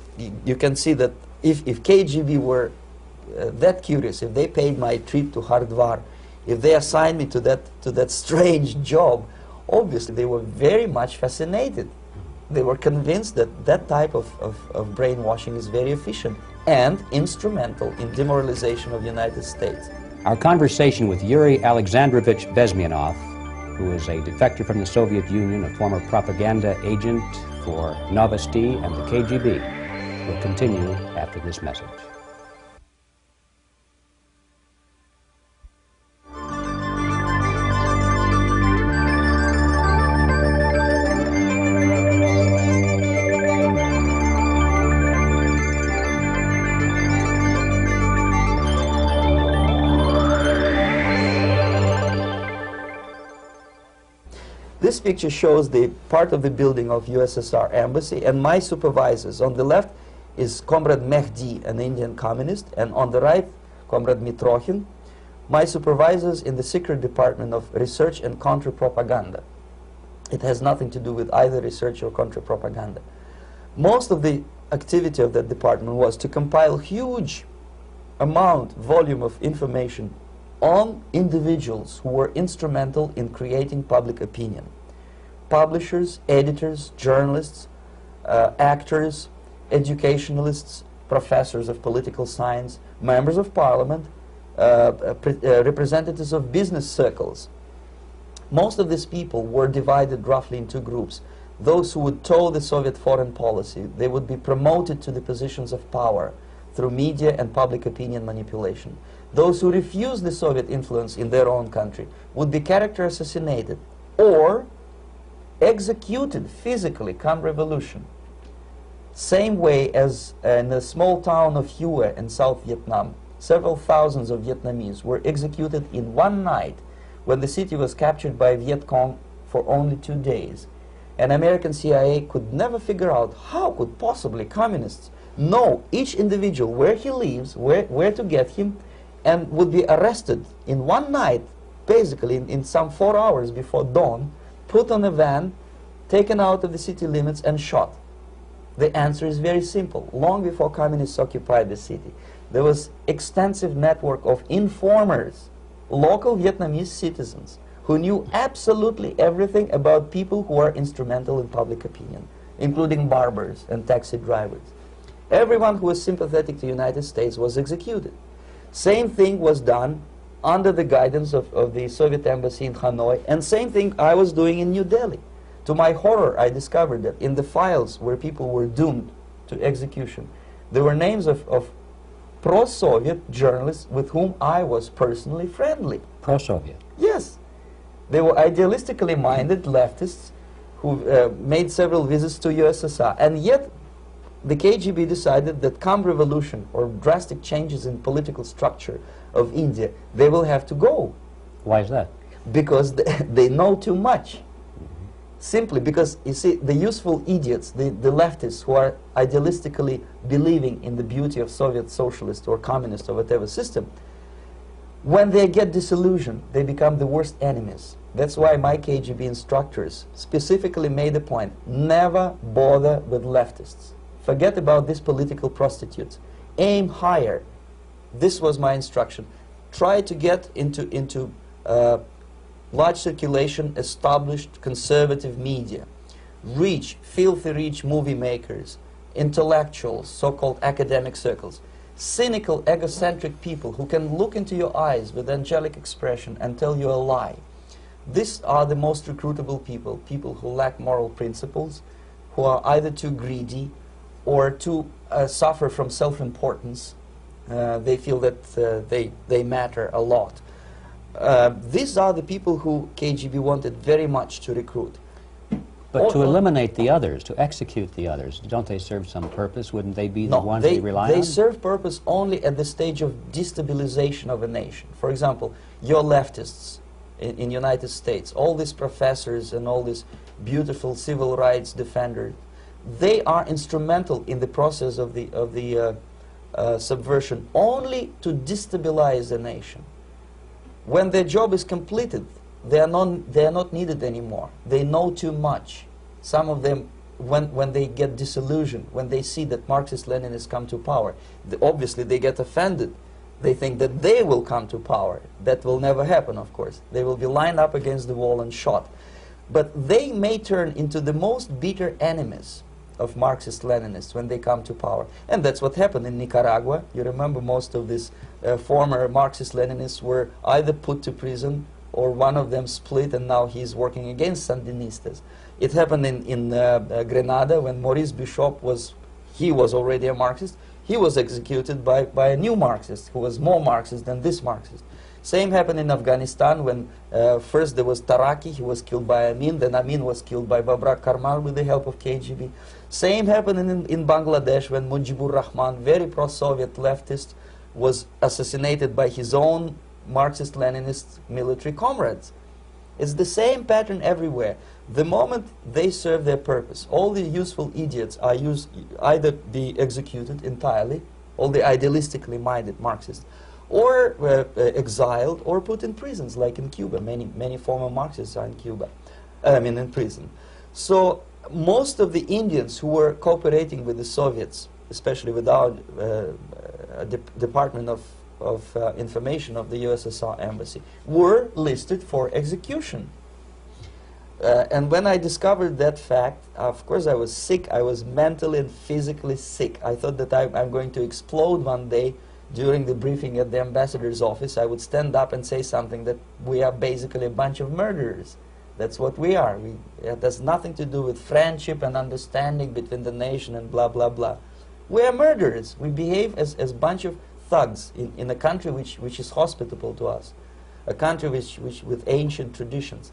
you can see that if KGB were that curious, if they paid my trip to Hardwar, if they assigned me to that strange job, obviously they were very much fascinated. They were convinced that that type of brainwashing is very efficient and instrumental in demoralization of the United States. Our conversation with Yuri Alexandrovici Bezmenov, who is a defector from the Soviet Union, a former propaganda agent for Novosti and the KGB, will continue after this message. This picture shows the part of the building of USSR embassy, and my supervisors. On the left is Comrade Mehdi, an Indian communist, and on the right, Comrade Mitrokhin, my supervisors in the secret department of research and counter-propaganda. It has nothing to do with either research or counter-propaganda. Most of the activity of that department was to compile huge volume of information on individuals who were instrumental in creating public opinion. Publishers, editors, journalists, actors, educationalists, professors of political science, members of parliament, representatives of business circles. Most of these people were divided roughly in two groups. Those who would toe the Soviet foreign policy, they would be promoted to the positions of power through media and public opinion manipulation. Those who refused the Soviet influence in their own country would be character assassinated or executed physically come revolution. Same way as in the small town of Hue in South Vietnam, several thousands of Vietnamese were executed in one night when the city was captured by Viet Cong for only 2 days. And American CIA could never figure out how could possibly communists know each individual, where he lives, where to get him, and would be arrested in one night, basically in some 4 hours before dawn, put on a van, taken out of the city limits and shot. The answer is very simple. Long before communists occupied the city, there was extensive network of informers, local Vietnamese citizens, who knew absolutely everything about people who are instrumental in public opinion, including barbers and taxi drivers. Everyone who was sympathetic to the United States was executed. Same thing was done under the guidance of the Soviet embassy in Hanoi, and same thing I was doing in New Delhi. To my horror, I discovered that in the files where people were doomed to execution, there were names of pro-Soviet journalists with whom I was personally friendly. Pro-Soviet? Yes. They were idealistically minded leftists who made several visits to USSR, and yet the KGB decided that come revolution or drastic changes in political structure of India, they will have to go. Why is that? Because they know too much. Simply because, you see, the useful idiots, the leftists who are idealistically believing in the beauty of Soviet socialist or communist or whatever system, when they get disillusioned, they become the worst enemies. That's why my KGB instructors specifically made a point, never bother with leftists. Forget about these political prostitutes. Aim higher. This was my instruction. Try to get into large circulation, established conservative media. Rich, filthy rich movie makers, intellectuals, so-called academic circles. Cynical, egocentric people who can look into your eyes with angelic expression and tell you a lie. These are the most recruitable people, people who lack moral principles, who are either too greedy or too suffer from self-importance. They feel that they matter a lot. These are the people who KGB wanted very much to recruit. But to eliminate the others, to execute the others, don't they serve some purpose? Wouldn't they be the ones they rely on? They serve purpose only at the stage of destabilization of a nation. For example, your leftists in United States, all these professors and all these beautiful civil rights defenders, they are instrumental in the process of the subversion only to destabilize the nation. When their job is completed, they are not needed anymore. They know too much. Some of them, when they get disillusioned, when they see that Marxist-Leninists come to power, obviously they get offended. They think that they will come to power. That will never happen, of course. They will be lined up against the wall and shot. But they may turn into the most bitter enemies of Marxist-Leninists when they come to power. And that's what happened in Nicaragua. You remember most of these former Marxist-Leninists were either put to prison or one of them split, and now he's working against Sandinistas. It happened in Grenada when Maurice Bishop was already a Marxist. He was executed by a new Marxist who was more Marxist than this Marxist. Same happened in Afghanistan when first there was Taraki, he was killed by Amin, then Amin was killed by Babrak Karmal with the help of KGB. Same happened in Bangladesh when Mujibur Rahman, very pro-Soviet leftist, was assassinated by his own Marxist-Leninist military comrades. It's the same pattern everywhere. The moment they serve their purpose, all the useful idiots are either be executed entirely, all the idealistically minded Marxists, or exiled or put in prisons, like in Cuba. Many former Marxists are in Cuba, in prison. So most of the Indians who were cooperating with the Soviets, especially with our Department of Information of the USSR Embassy, were listed for execution. And when I discovered that fact, of course I was sick. I was mentally and physically sick. I thought that I'm going to explode one day during the briefing at the ambassador's office. I would stand up and say something that we are basically a bunch of murderers. That's what we are. It has nothing to do with friendship and understanding between the nation and blah, blah, blah. We are murderers. We behave as a bunch of thugs in a country which is hospitable to us, a country which with ancient traditions.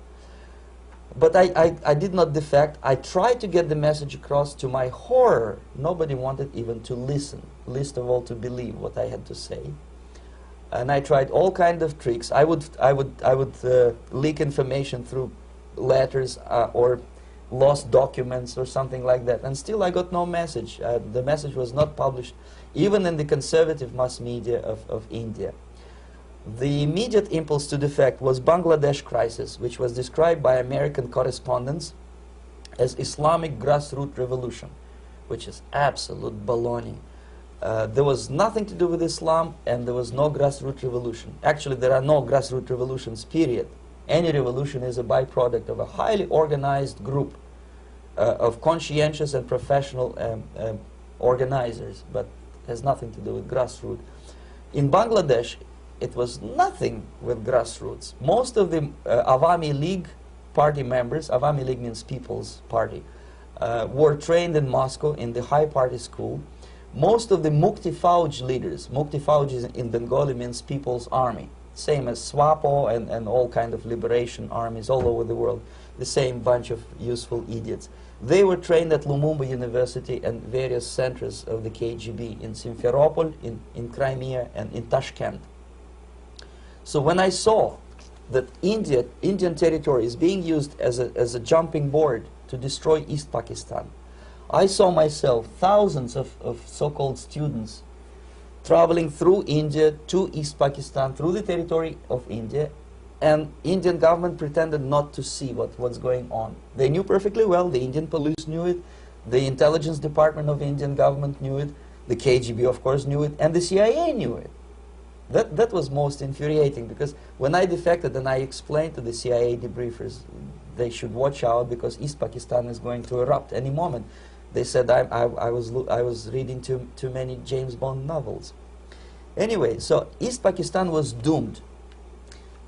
But I did not defect. I tried to get the message across. To my horror, nobody wanted even to listen, least of all to believe what I had to say. And I tried all kinds of tricks. I would leak information through letters or lost documents or something like that. And still I got no message. The message was not published, even in the conservative mass media of India. The immediate impulse to defect was Bangladesh crisis, which was described by American correspondents as Islamic grassroots revolution, which is absolute baloney. There was nothing to do with Islam, and there was no grassroots revolution. Actually, there are no grassroots revolutions, period. Any revolution is a byproduct of a highly organized group of conscientious and professional organizers, but has nothing to do with grassroots. In Bangladesh, it was nothing with grassroots. Most of the Awami League party members, Awami League means People's Party, were trained in Moscow in the high party school. Most of the Mukti Fauj leaders, Mukti Fauj in Bengali means People's Army, same as SWAPO and all kind of liberation armies all over the world, the same bunch of useful idiots. They were trained at Lumumba University and various centers of the KGB in Simferopol, in Crimea, and in Tashkent. So when I saw that Indian territory is being used as a jumping board to destroy East Pakistan, I saw myself thousands of so-called students traveling through India to East Pakistan, through the territory of India, and Indian government pretended not to see what's going on. They knew perfectly well, the Indian police knew it, the intelligence department of the Indian government knew it, the KGB of course knew it, and the CIA knew it. That was most infuriating, because when I defected and I explained to the CIA debriefers they should watch out because East Pakistan is going to erupt any moment, they said I was reading too many James Bond novels. Anyway, so East Pakistan was doomed.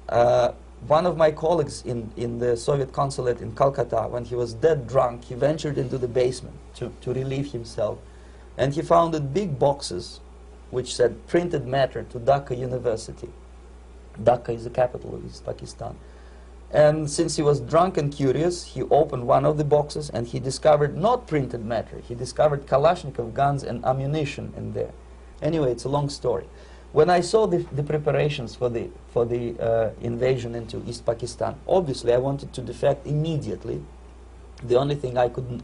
One of my colleagues in the Soviet consulate in Calcutta, when he was dead drunk, he ventured into the basement to relieve himself, and he found big boxes which said printed matter to Dhaka University. Dhaka is the capital of East Pakistan. And since he was drunk and curious, he opened one of the boxes and he discovered not printed matter. He discovered Kalashnikov guns and ammunition in there. Anyway, it's a long story. When I saw the preparations for the invasion into East Pakistan, obviously I wanted to defect immediately. The only thing I couldn't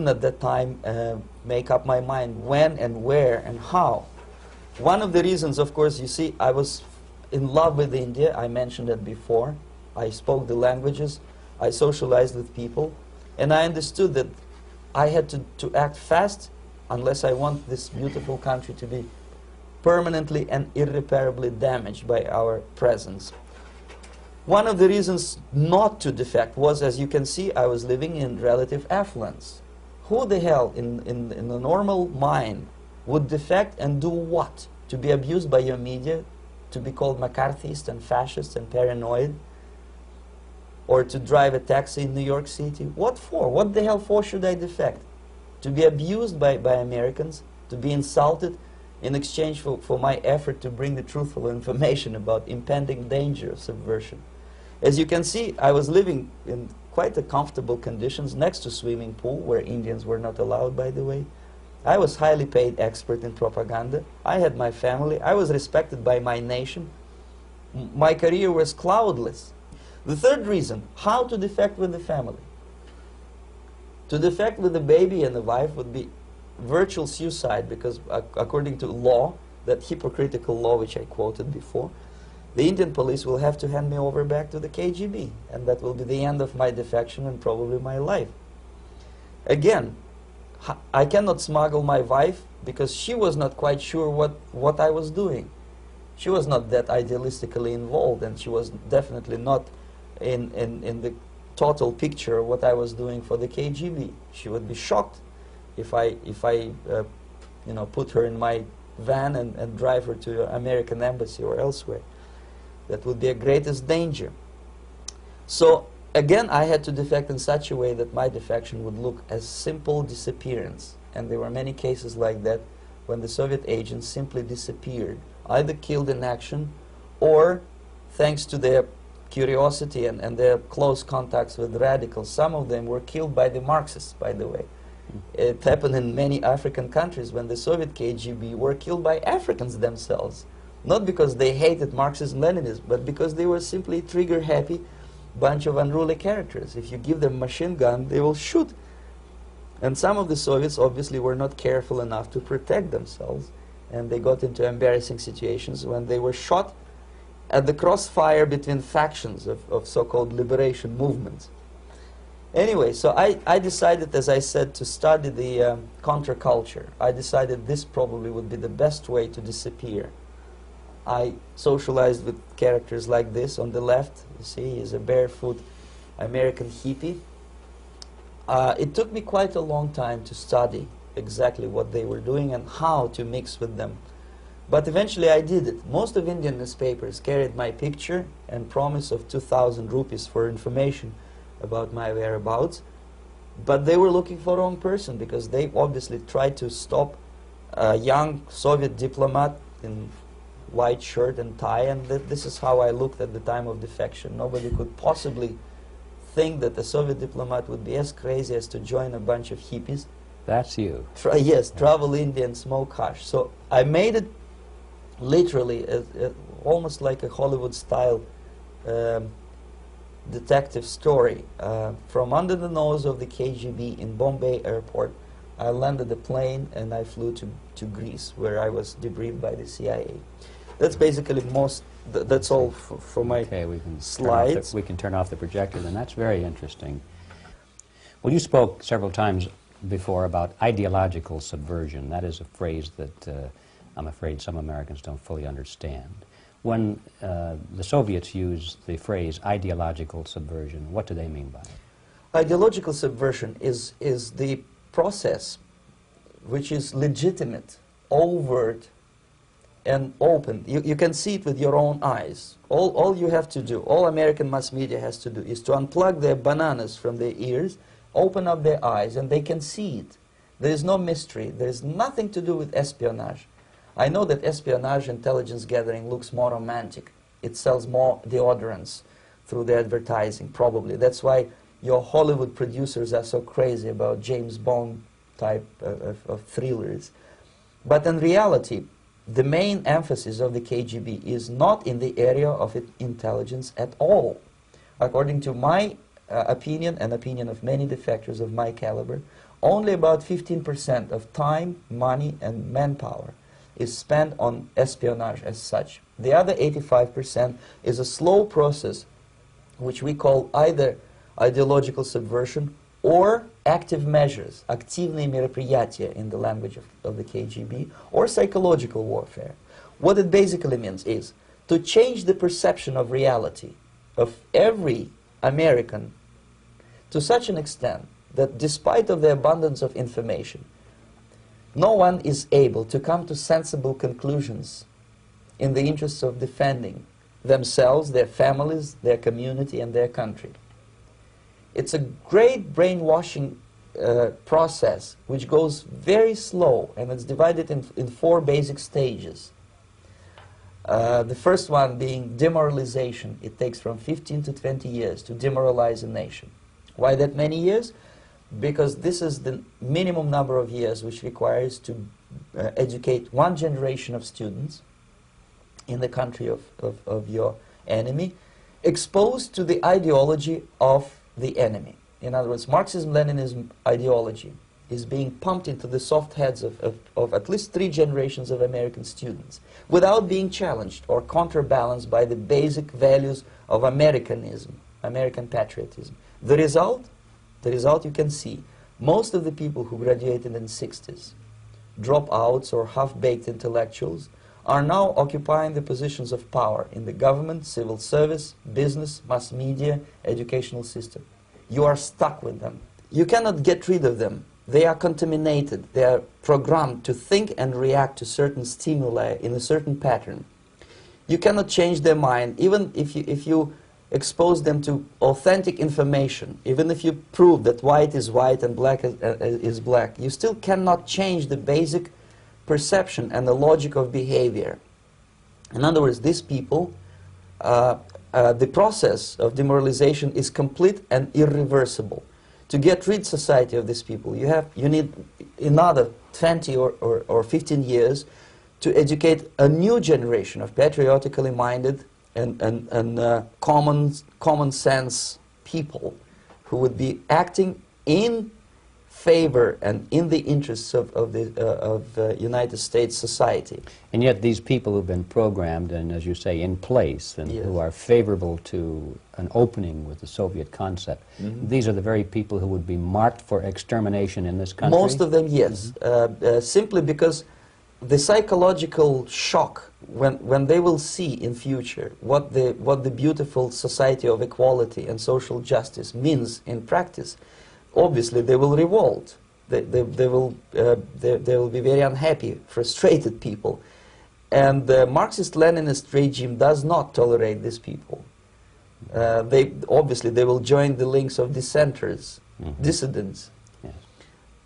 at that time make up my mind when and where and how. One of the reasons, of course, you see, I was in love with India. I mentioned it before. I spoke the languages. I socialized with people. And I understood that I had to act fast unless I want this beautiful country to be permanently and irreparably damaged by our presence. One of the reasons not to defect was, as you can see, I was living in relative affluence. Who the hell in a normal mind would defect and do what? To be abused by your media, to be called McCarthyist and fascist and paranoid, or to drive a taxi in New York City? What for? What the hell for should I defect? To be abused by Americans, to be insulted in exchange for my effort to bring the truthful information about impending danger of subversion. As you can see, I was living in quite a comfortable conditions next to swimming pool, where Indians were not allowed, by the way. I was highly paid expert in propaganda. I had my family. I was respected by my nation. My career was cloudless. The third reason, how to defect with the family. To defect with the baby and the wife would be virtual suicide, because according to law, that hypocritical law which I quoted before, the Indian police will have to hand me over back to the KGB, and that will be the end of my defection and probably my life. Again, I cannot smuggle my wife because she was not quite sure what I was doing. She was not that idealistically involved, and she was definitely not in the total picture of what I was doing for the KGB. She would be shocked if I you know, put her in my van and drive her to the American embassy or elsewhere. That would be a greatest danger. So again, I had to defect in such a way that my defection would look as simple disappearance. And there were many cases like that when the Soviet agents simply disappeared, either killed in action or, thanks to their curiosity and their close contacts with radicals, some of them were killed by the Marxists, by the way. It happened in many African countries when the Soviet KGB were killed by Africans themselves. Not because they hated Marxism-Leninism, but because they were simply trigger-happy bunch of unruly characters. If you give them a machine gun, they will shoot. And some of the Soviets obviously were not careful enough to protect themselves, and they got into embarrassing situations when they were shot at the crossfire between factions of so-called liberation movements. Anyway, so I decided, as I said, to study the counterculture. I decided this probably would be the best way to disappear. I socialized with characters like this. On the left, you see, he's a barefoot American hippie. It took me quite a long time to study exactly what they were doing and how to mix with them. But eventually I did it. Most of Indian newspapers carried my picture and promise of 2,000 rupees for information about my whereabouts. But they were looking for the wrong person, because they obviously tried to stop a young Soviet diplomat in white shirt and tie, and this is how I looked at the time of defection. Nobody could possibly think that a Soviet diplomat would be as crazy as to join a bunch of hippies. That's you. Yes, travel India and smoke hash. So I made it literally almost like a Hollywood-style detective story. From under the nose of the KGB in Bombay airport, I landed the plane and I flew to Greece, where I was debriefed by the CIA. That's basically that's all for my slides. We can turn off the projector, and that's very interesting. Well, you spoke several times before about ideological subversion. That is a phrase that I'm afraid some Americans don't fully understand. When the Soviets use the phrase ideological subversion, what do they mean by it? Ideological subversion is the process which is legitimate, overt, and open. You can see it with your own eyes. All you have to do, all American mass media has to do, is to unplug their bananas from their ears, open up their eyes, and they can see it. There is no mystery. There is nothing to do with espionage. I know that espionage intelligence gathering looks more romantic. It sells more deodorants through the advertising, probably. That's why your Hollywood producers are so crazy about James Bond type of thrillers. But in reality, the main emphasis of the KGB is not in the area of intelligence at all. According to my opinion and opinion of many defectors of my caliber, only about 15% of time, money, and manpower is spent on espionage as such. The other 85% is a slow process which we call either ideological subversion or active measures, активные мероприятия in the language of the KGB, or psychological warfare. What it basically means is to change the perception of reality of every American to such an extent that despite of the abundance of information, no one is able to come to sensible conclusions in the interests of defending themselves, their families, their community, and their country. It's a great brainwashing process which goes very slow, and it's divided in 4 basic stages. The first one being demoralization. It takes from 15 to 20 years to demoralize a nation. Why that many years? Because this is the minimum number of years which requires to educate one generation of students in the country of your enemy. exposed to the ideology of the enemy. In other words, Marxism-Leninism ideology is being pumped into the soft heads of at least 3 generations of American students without being challenged or counterbalanced by the basic values of Americanism, American patriotism. The result you can see. Most of the people who graduated in the 60s, dropouts or half-baked intellectuals, are now occupying the positions of power in the government, civil service, business, mass media, educational system. You are stuck with them. You cannot get rid of them. They are contaminated. They are programmed to think and react to certain stimuli in a certain pattern. You cannot change their mind, even if you expose them to authentic information, even if you prove that white is white and black is black. You still cannot change the basic perception and the logic of behavior. In other words, these people, the process of demoralization is complete and irreversible. To get rid society of these people, you need another 20 or 15 years to educate a new generation of patriotically minded and common sense people who would be acting in favor and in the interests of United States society. And yet these people who've been programmed and, as you say, in place and Yes. who are favorable to an opening with the Soviet concept, these are the very people who would be marked for extermination in this country? Most of them, yes. Simply because the psychological shock when they will see in future what the beautiful society of equality and social justice means in practice, obviously they will revolt. They will be very unhappy, frustrated people. And the Marxist-Leninist regime does not tolerate these people. Obviously they will join the links of dissenters, dissidents.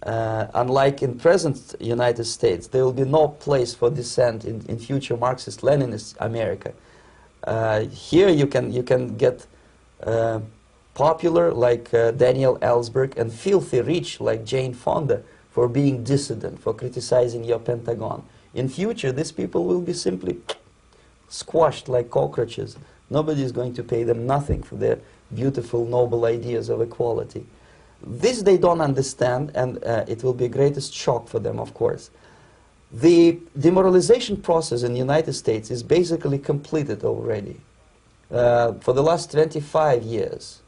Unlike in present United States, there will be no place for dissent in future Marxist-Leninist America. Here you can get popular like Daniel Ellsberg and filthy rich like Jane Fonda for being dissident, for criticizing your Pentagon. In future, these people will be simply squashed like cockroaches. Nobody is going to pay them nothing for their beautiful, noble ideas of equality. This they don't understand, and it will be a greatest shock for them, of course. The demoralization process in the United States is basically completed already. For the last 25 years.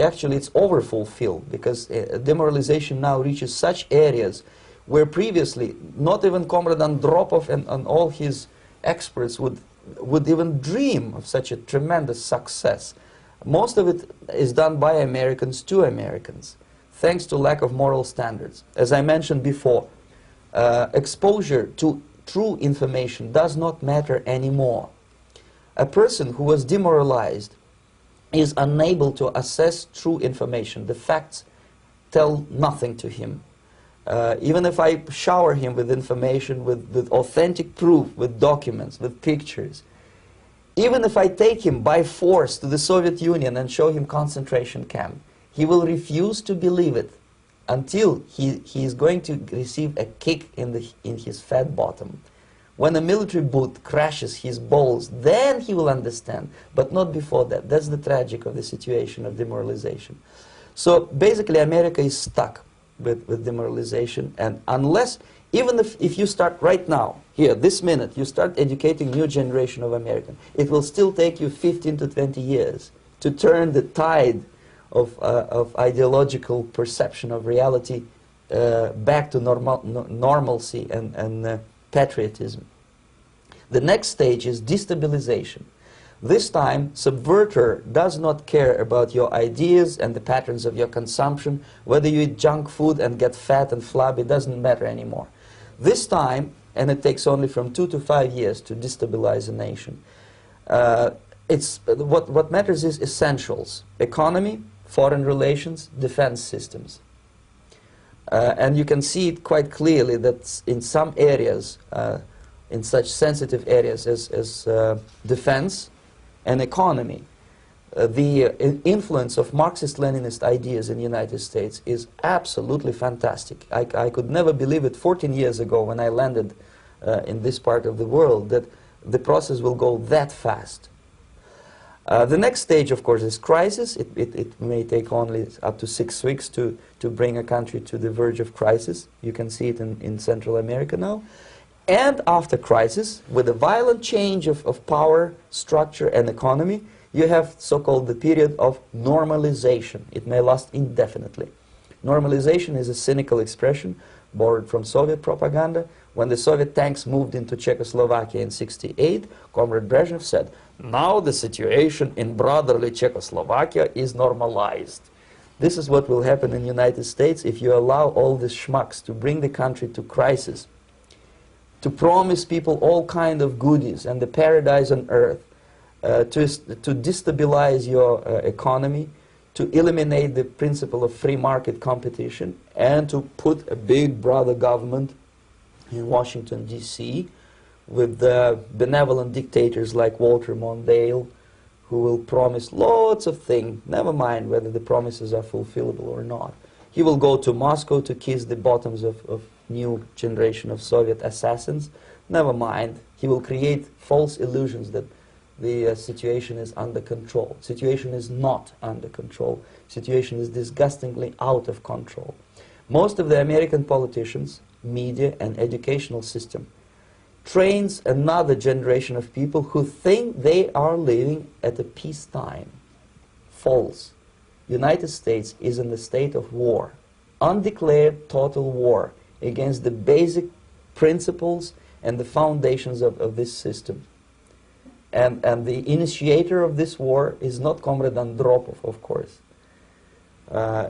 Actually, it's overfulfilled, because demoralization now reaches such areas where previously not even Comrade Andropov and all his experts would even dream of such a tremendous success. Most of it is done by Americans to Americans, thanks to lack of moral standards. As I mentioned before, exposure to true information does not matter anymore. A person who was demoralized is unable to assess true information. The facts tell nothing to him. Even if I shower him with information, with authentic proof, with documents, with pictures, even if I take him by force to the Soviet Union and show him concentration camp, he will refuse to believe it until he is going to receive a kick in his fat bottom. When a military boot crashes his balls, then he will understand, but not before that. That's the tragic of the situation of demoralization. So basically America is stuck with demoralization, and unless, even if you start right now, here, this minute, you start educating new generation of Americans, it will still take you 15 to 20 years to turn the tide of ideological perception of reality back to normalcy and patriotism. The next stage is destabilization. This time, subverter does not care about your ideas and the patterns of your consumption. Whether you eat junk food and get fat and flabby, doesn't matter anymore. This time, and it takes only from 2 to 5 years to destabilize a nation, what matters is essentials: economy, foreign relations, defense systems. And you can see it quite clearly that in some areas, in such sensitive areas as defense and economy, the influence of Marxist-Leninist ideas in the United States is absolutely fantastic. I could never believe it 14 years ago when I landed in this part of the world, that the process will go that fast. The next stage, of course, is crisis. It may take only up to 6 weeks to bring a country to the verge of crisis. You can see it in Central America now. And after crisis, with a violent change of power, structure, and economy, you have so-called the period of normalization. It may last indefinitely. Normalization is a cynical expression borrowed from Soviet propaganda. When the Soviet tanks moved into Czechoslovakia in '68, Comrade Brezhnev said, "Now the situation in brotherly Czechoslovakia is normalized." This is what will happen in the United States if you allow all these schmucks to bring the country to crisis, to promise people all kind of goodies and the paradise on earth, to destabilize your economy, to eliminate the principle of free market competition, and to put a big brother government in Washington, D.C., with benevolent dictators like Walter Mondale, who will promise lots of things, never mind whether the promises are fulfillable or not. He will go to Moscow to kiss the bottoms of new generation of Soviet assassins, never mind. He will create false illusions that the situation is under control. Situation is not under control. Situation is disgustingly out of control. Most of the American politicians, media, and educational system trains another generation of people who think they are living at a peacetime. False. United States is in a state of war, undeclared total war against the basic principles and the foundations of this system. And the initiator of this war is not Comrade Andropov, of course.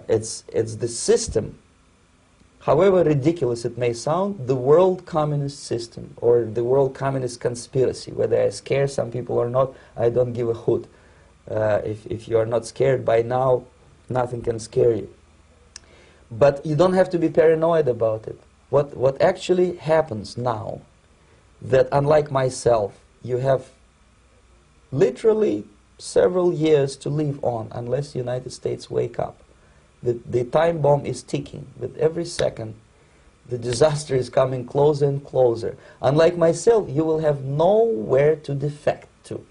It's the system. However ridiculous it may sound, the world communist system or the world communist conspiracy, whether I scare some people or not, I don't give a hoot. If you are not scared by now, nothing can scare you. But you don't have to be paranoid about it. What actually happens now, that unlike myself, you have literally several years to live on unless the United States wake up. The time bomb is ticking. With every second, the disaster is coming closer and closer. Unlike myself, you will have nowhere to defect to,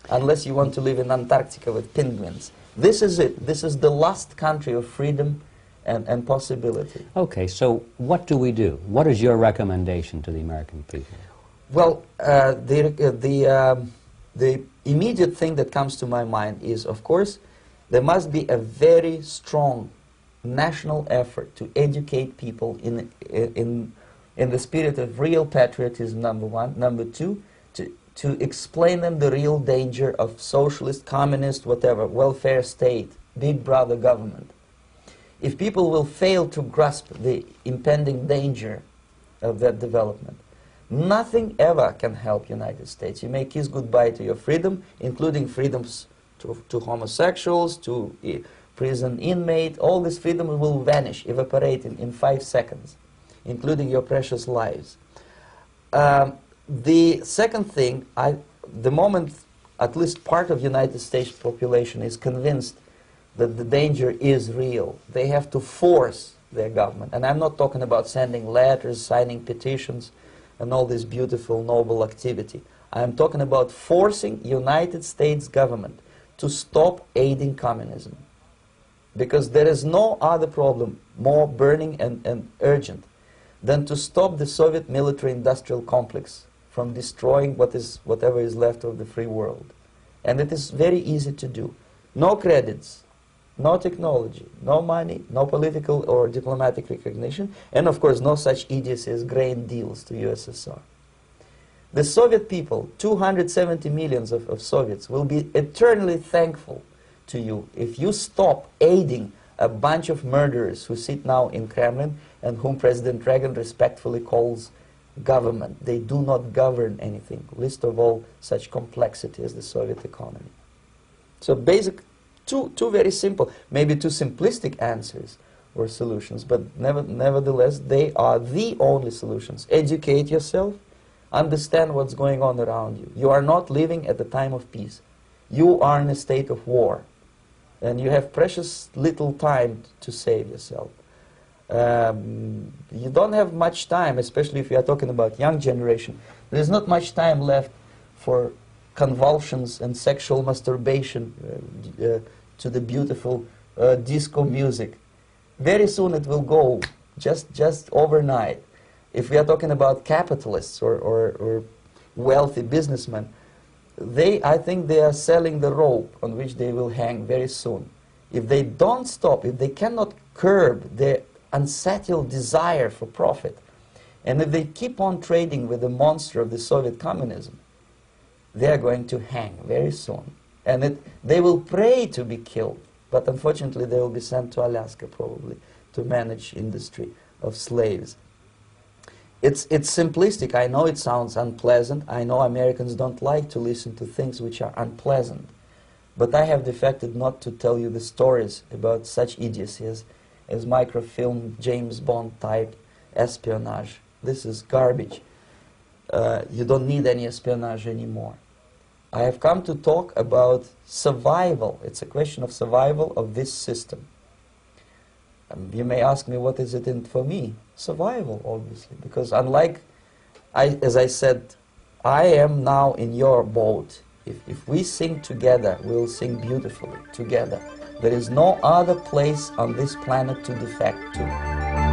unless you want to live in Antarctica with penguins. This is it. This is the last country of freedom and possibility. Okay, so what do we do? What is your recommendation to the American people? Well, the immediate thing that comes to my mind is, of course, there must be a very strong national effort to educate people in the spirit of real patriotism, number one. Number two, to explain them the real danger of socialist, communist, whatever, welfare state, big brother government. If people will fail to grasp the impending danger of that development, nothing ever can help United States. You may kiss goodbye to your freedom, including freedoms to homosexuals, to prison inmate. All this freedom will vanish, evaporate in 5 seconds, including your precious lives. The second thing, the moment at least part of United States population is convinced that the danger is real, they have to force their government. And I'm not talking about sending letters, signing petitions, and all this beautiful, noble activity. I'm talking about forcing United States government to stop aiding communism. Because there is no other problem more burning and urgent than to stop the Soviet military-industrial complex from destroying whatever is left of the free world. And it is very easy to do. No credits, no technology, no money, no political or diplomatic recognition, and of course no such idiocy as grain deals to USSR. The Soviet people, 270 millions of Soviets, will be eternally thankful to you if you stop aiding a bunch of murderers who sit now in Kremlin and whom President Reagan respectfully calls government. They do not govern anything, least of all such complexity as the Soviet economy. So basic, two very simple, maybe too simplistic answers or solutions, but nevertheless they are the only solutions. Educate yourself, understand what's going on around you. You are not living at the time of peace. You are in a state of war, and you have precious little time to save yourself. You don't have much time, especially if you are talking about young generation. There's not much time left for convulsions and sexual masturbation to the beautiful disco music. Very soon it will go, just overnight. If we are talking about capitalists or wealthy businessmen, I think they are selling the rope on which they will hang very soon. If they don't stop, if they cannot curb their unsettled desire for profit, and if they keep on trading with the monster of the Soviet communism, they are going to hang very soon. And they will pray to be killed, but unfortunately they will be sent to Alaska probably to manage industry of slaves. It's simplistic. I know it sounds unpleasant. I know Americans don't like to listen to things which are unpleasant. But I have defected not to tell you the stories about such idiocy as microfilm, James Bond type espionage. This is garbage. You don't need any espionage anymore. I have come to talk about survival. It's a question of survival of this system. You may ask me, what is it in for me? Survival, obviously, because unlike, as I said, I am now in your boat. If we sing together, we'll sing beautifully together. There is no other place on this planet to defect to.